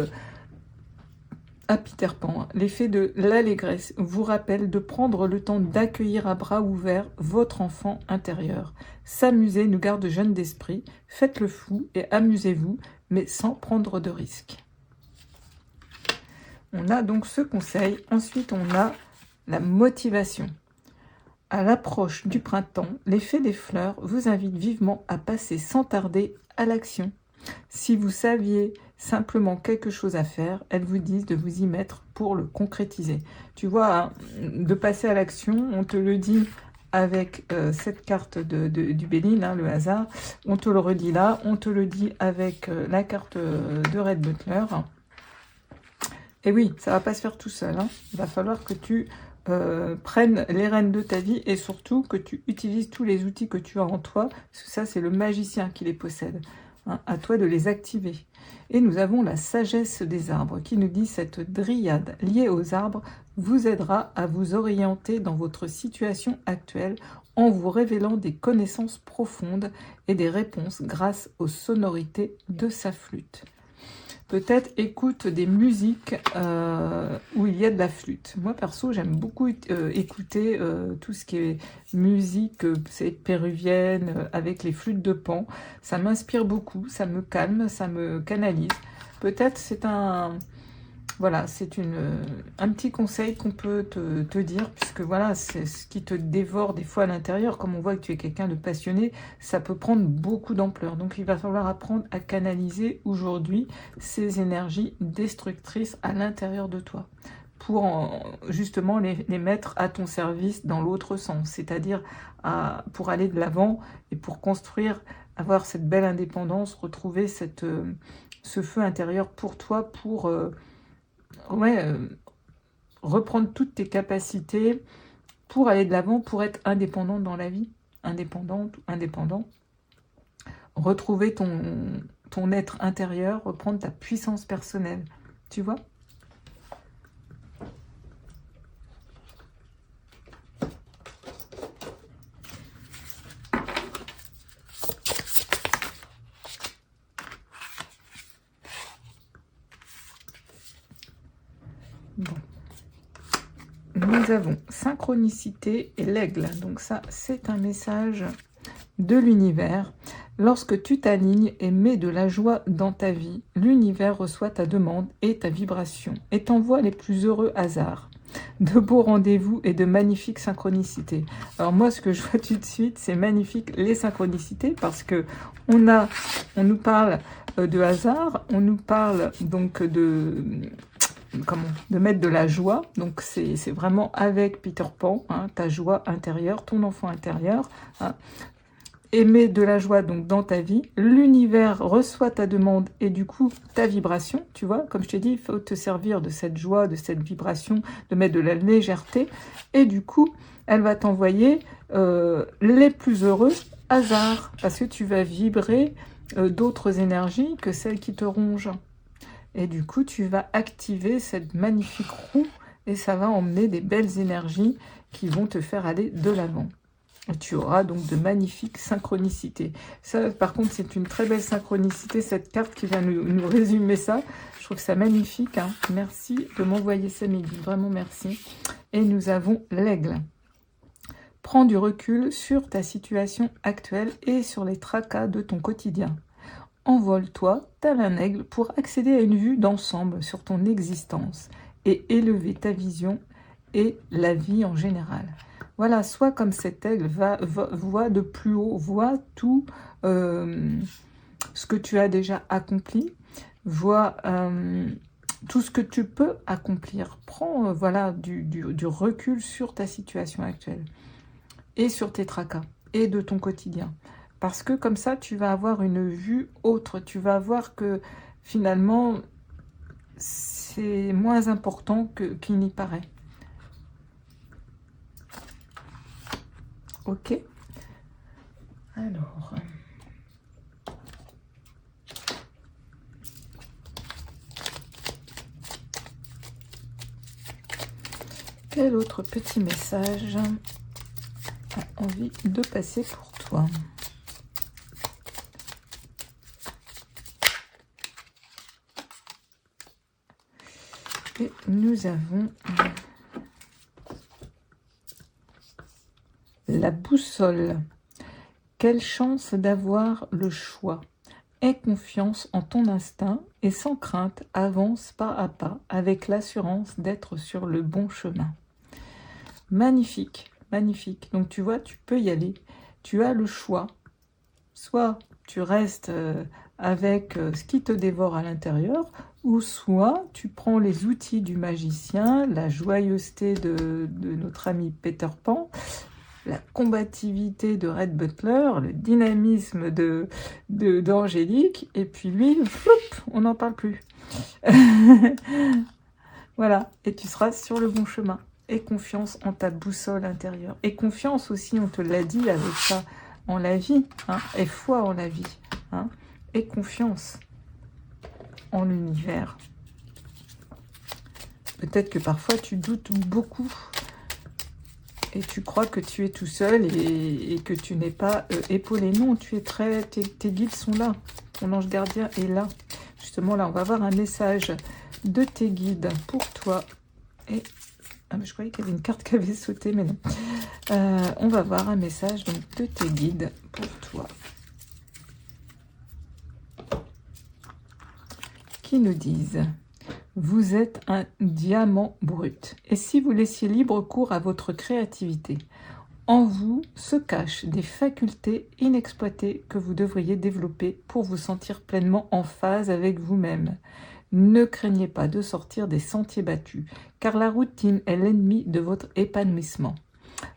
à Peter Pan. L'effet de l'allégresse vous rappelle de prendre le temps d'accueillir à bras ouverts votre enfant intérieur. S'amuser nous garde jeunes d'esprit. Faites le fou et amusez-vous, mais sans prendre de risques. On a donc ce conseil. Ensuite, on a la motivation. À l'approche du printemps, l'effet des fleurs vous invite vivement à passer sans tarder à l'action. Si vous saviez simplement quelque chose à faire, elles vous disent de vous y mettre pour le concrétiser. Tu vois, hein, de passer à l'action, on te le dit avec cette carte du Béline, hein, le hasard. On te le redit là, on te le dit avec la carte de Red Butler. Et oui, ça va pas se faire tout seul. Hein. Il va falloir que tu prennes les rênes de ta vie et surtout que tu utilises tous les outils que tu as en toi. Parce que ça, c'est le magicien qui les possède. Hein, à toi de les activer. Et nous avons la sagesse des arbres qui nous dit cette dryade liée aux arbres vous aidera à vous orienter dans votre situation actuelle en vous révélant des connaissances profondes et des réponses grâce aux sonorités de sa flûte. Peut-être écoute des musiques où il y a de la flûte. Moi, perso, j'aime beaucoup écouter tout ce qui est musique péruvienne avec les flûtes de Pan. Ça m'inspire beaucoup, ça me calme, ça me canalise. Peut-être c'est un... Voilà, c'est un petit conseil qu'on peut te dire, puisque voilà, c'est ce qui te dévore des fois à l'intérieur. Comme on voit que tu es quelqu'un de passionné, ça peut prendre beaucoup d'ampleur. Donc il va falloir apprendre à canaliser aujourd'hui ces énergies destructrices à l'intérieur de toi, pour justement les mettre à ton service dans l'autre sens, c'est-à-dire pour aller de l'avant et pour construire, avoir cette belle indépendance, retrouver ce feu intérieur pour toi, pour... reprendre toutes tes capacités pour aller de l'avant, pour être indépendante dans la vie, indépendante ou indépendant, retrouver ton être intérieur, reprendre ta puissance personnelle, tu vois ? Bon. Nous avons synchronicité et l'aigle. Donc ça, c'est un message de l'univers. Lorsque tu t'alignes et mets de la joie dans ta vie, l'univers reçoit ta demande et ta vibration et t'envoie les plus heureux hasards, de beaux rendez-vous et de magnifiques synchronicités. Alors moi, ce que je vois tout de suite, c'est magnifique les synchronicités parce que on nous parle de hasard, on nous parle donc de mettre de la joie. Donc c'est vraiment avec Peter Pan, hein, ta joie intérieure, ton enfant intérieur, hein. Aimer de la joie donc dans ta vie, l'univers reçoit ta demande et du coup ta vibration, tu vois, comme je t'ai dit, il faut te servir de cette joie, de cette vibration, de mettre de la légèreté, et du coup, elle va t'envoyer les plus heureux hasards, parce que tu vas vibrer d'autres énergies que celles qui te rongent. Et du coup, tu vas activer cette magnifique roue et ça va emmener des belles énergies qui vont te faire aller de l'avant. Tu auras donc de magnifiques synchronicités. Ça, par contre, c'est une très belle synchronicité, cette carte qui vient nous résumer ça. Je trouve ça magnifique. Hein. Merci de m'envoyer ça, Mehdi. Vraiment, merci. Et nous avons l'aigle. Prends du recul sur ta situation actuelle et sur les tracas de ton quotidien. Envole-toi, tel un aigle, pour accéder à une vue d'ensemble sur ton existence et élever ta vision et la vie en général. Voilà, sois comme cet aigle, vois de plus haut, vois tout ce que tu as déjà accompli, vois tout ce que tu peux accomplir. Prends voilà, du recul sur ta situation actuelle et sur tes tracas et de ton quotidien. Parce que comme ça, tu vas avoir une vue autre, tu vas voir que finalement, c'est moins important qu'il n'y paraît. Ok, Alors, quel autre petit message a envie de passer pour toi? Et nous avons la boussole. Quelle chance d'avoir le choix. Aie confiance en ton instinct et sans crainte, avance pas à pas avec l'assurance d'être sur le bon chemin. Magnifique, magnifique. Donc tu vois, tu peux y aller. Tu as le choix. Soit tu restes avec ce qui te dévore à l'intérieur, ou soit tu prends les outils du magicien, la joyeuseté de notre ami Peter Pan, la combativité de Red Butler, le dynamisme d'Angélique, et puis lui, floup, on n'en parle plus. Voilà, et tu seras sur le bon chemin. Et confiance en ta boussole intérieure. Et confiance aussi, on te l'a dit avec ça, en la vie, hein, et foi en la vie. Hein, et confiance en l'univers. Peut-être que parfois tu doutes beaucoup. Et tu crois que tu es tout seul et que tu n'es pas épaulé. Non, tu es tes guides sont là. Ton ange gardien est là. Justement, là, on va avoir un message de tes guides pour toi. Et mais je croyais qu'il y avait une carte qui avait sauté, mais non. On va voir un message donc, de tes guides pour toi. Qui nous disent... Vous êtes un diamant brut. Et si vous laissiez libre cours à votre créativité, en vous se cachent des facultés inexploitées que vous devriez développer pour vous sentir pleinement en phase avec vous-même. Ne craignez pas de sortir des sentiers battus, car la routine est l'ennemi de votre épanouissement.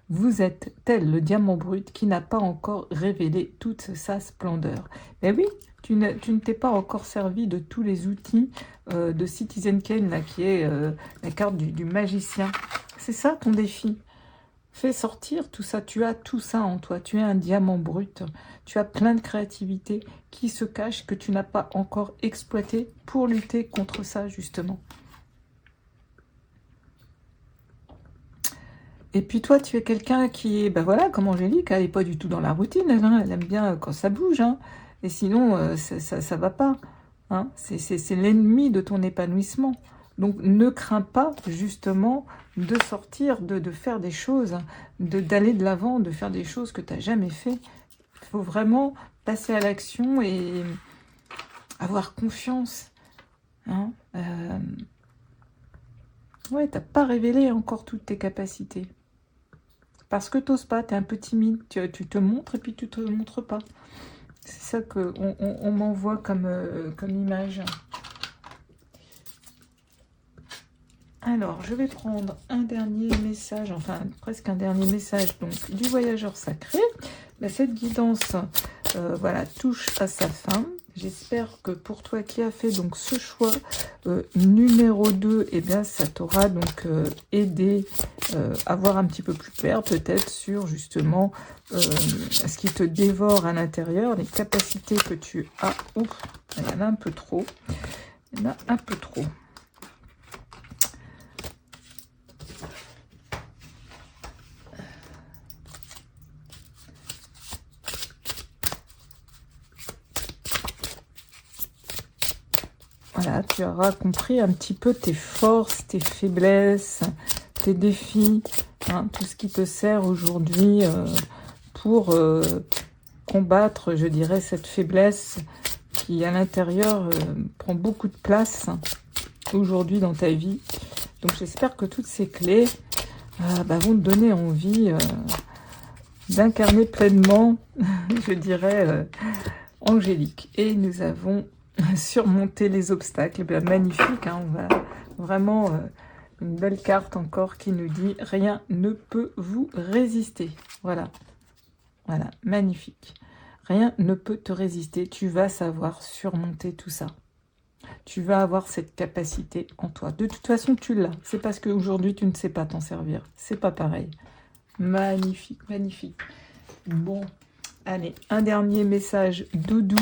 Vous êtes tel le diamant brut qui n'a pas encore révélé toute sa splendeur. Mais oui, tu ne t'es pas encore servi de tous les outils de Citizen Kane, là, qui est la carte du magicien. C'est ça ton défi. Fais sortir tout ça. Tu as tout ça en toi. Tu es un diamant brut. Tu as plein de créativité qui se cache, que tu n'as pas encore exploité pour lutter contre ça, justement. Et puis toi, tu es quelqu'un qui est, ben voilà, comme Angélique, elle n'est pas du tout dans la routine, elle aime bien quand ça bouge, hein. Et sinon, ça va pas. Hein. C'est l'ennemi de ton épanouissement. Donc ne crains pas, justement, de sortir, de faire des choses, d'aller de l'avant, de faire des choses que tu n'as jamais fait. Il faut vraiment passer à l'action et avoir confiance. Hein. Ouais, tu n'as pas révélé encore toutes tes capacités. Parce que tu n'oses pas, tu es un peu timide, tu te montres et puis tu ne te montres pas. C'est ça qu'on m'envoie comme image. Alors, je vais prendre un dernier message, enfin presque un dernier message donc, du voyageur sacré. Ben, cette guidance voilà, touche à sa fin. J'espère que pour toi qui as fait donc ce choix numéro 2, eh bien, ça t'aura donc aidé à voir un petit peu plus clair peut-être sur justement ce qui te dévore à l'intérieur, les capacités que tu as. Ouf, il y en a un peu trop. Il y en a un peu trop. Voilà, tu auras compris un petit peu tes forces, tes faiblesses, tes défis, hein, tout ce qui te sert aujourd'hui pour combattre, je dirais, cette faiblesse qui, à l'intérieur, prend beaucoup de place aujourd'hui dans ta vie. Donc, j'espère que toutes ces clés vont te donner envie d'incarner pleinement, je dirais, Angélique. Et nous avons... surmonter les obstacles. Bien, magnifique, hein, on va vraiment une belle carte encore qui nous dit rien ne peut vous résister. Voilà, voilà, magnifique. Rien ne peut te résister. Tu vas savoir surmonter tout ça. Tu vas avoir cette capacité en toi. De toute façon, tu l'as. C'est parce qu'aujourd'hui, tu ne sais pas t'en servir. C'est pas pareil. Magnifique, magnifique. Bon, Allez, un dernier message doudou,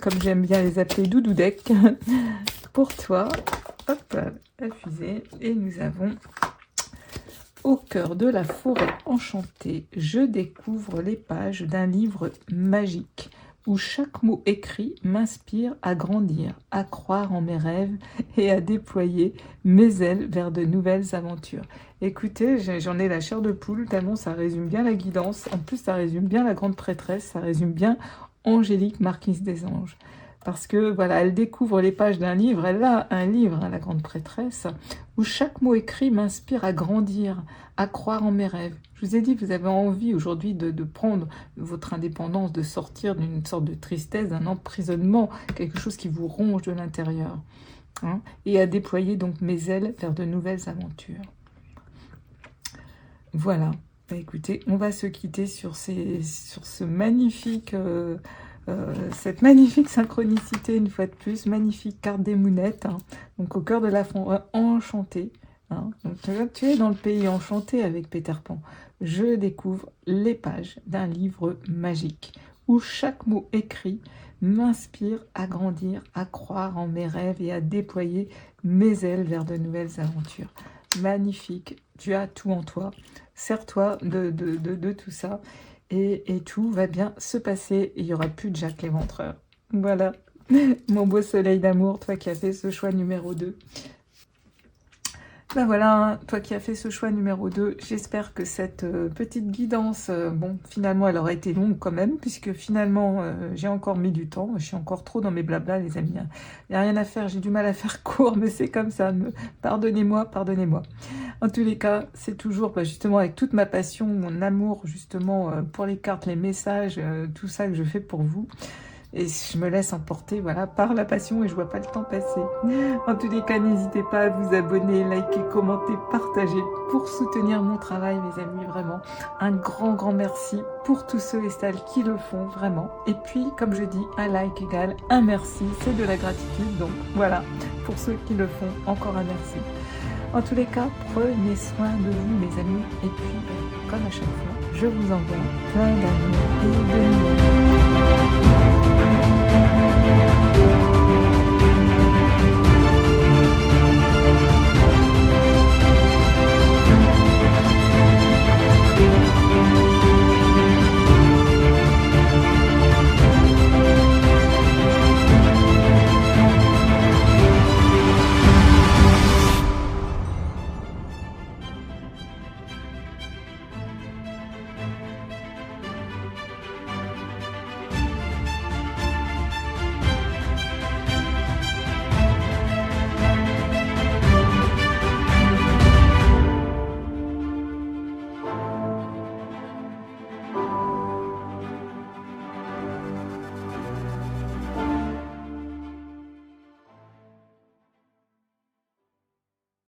comme j'aime bien les appeler doudou deck, pour toi. Hop, la fusée. Et nous avons au cœur de la forêt enchantée, je découvre les pages d'un livre magique où chaque mot écrit m'inspire à grandir, à croire en mes rêves et à déployer mes ailes vers de nouvelles aventures. Écoutez, j'en ai la chair de poule, tellement ça résume bien la guidance. En plus, ça résume bien la grande prêtresse, ça résume bien Angélique, marquise des anges. Parce que, voilà, elle découvre les pages d'un livre, elle a un livre, hein, la grande prêtresse, où chaque mot écrit m'inspire à grandir, à croire en mes rêves. Je vous ai dit, vous avez envie aujourd'hui de prendre votre indépendance, de sortir d'une sorte de tristesse, d'un emprisonnement, quelque chose qui vous ronge de l'intérieur, hein, et à déployer donc mes ailes vers de nouvelles aventures. Voilà, bah, écoutez, on va se quitter sur ce magnifique... cette magnifique synchronicité, une fois de plus, magnifique carte des Mounettes, hein, donc au cœur de la forêt enchantée. Hein, donc tu es dans le pays enchanté avec Peter Pan. Je découvre les pages d'un livre magique où chaque mot écrit m'inspire à grandir, à croire en mes rêves et à déployer mes ailes vers de nouvelles aventures. Magnifique, tu as tout en toi, sers-toi de tout ça. Et tout va bien se passer. Il n'y aura plus de Jack l'Éventreur. Voilà, mon beau soleil d'amour, toi qui as fait ce choix numéro 2. Ben voilà, hein, toi qui as fait ce choix numéro 2, j'espère que cette petite guidance, bon, finalement, elle aura été longue quand même, puisque finalement, j'ai encore mis du temps. Je suis encore trop dans mes blablas, les amis. Il n'y a rien à faire, j'ai du mal à faire court, mais c'est comme ça. Pardonnez-moi, pardonnez-moi. En tous les cas, c'est toujours justement avec toute ma passion, mon amour justement pour les cartes, les messages, tout ça que je fais pour vous. Et je me laisse emporter, voilà, par la passion et je vois pas le temps passer. En tous les cas, n'hésitez pas à vous abonner, liker, commenter, partager pour soutenir mon travail, mes amis, vraiment. Un grand merci pour tous ceux et celles qui le font, vraiment. Et puis, comme je dis, un like égale un merci, c'est de la gratitude. Donc voilà, pour ceux qui le font, encore un merci. En tous les cas, prenez soin de vous, mes amis. Et puis, comme à chaque fois, je vous envoie plein d'amour et de lumière.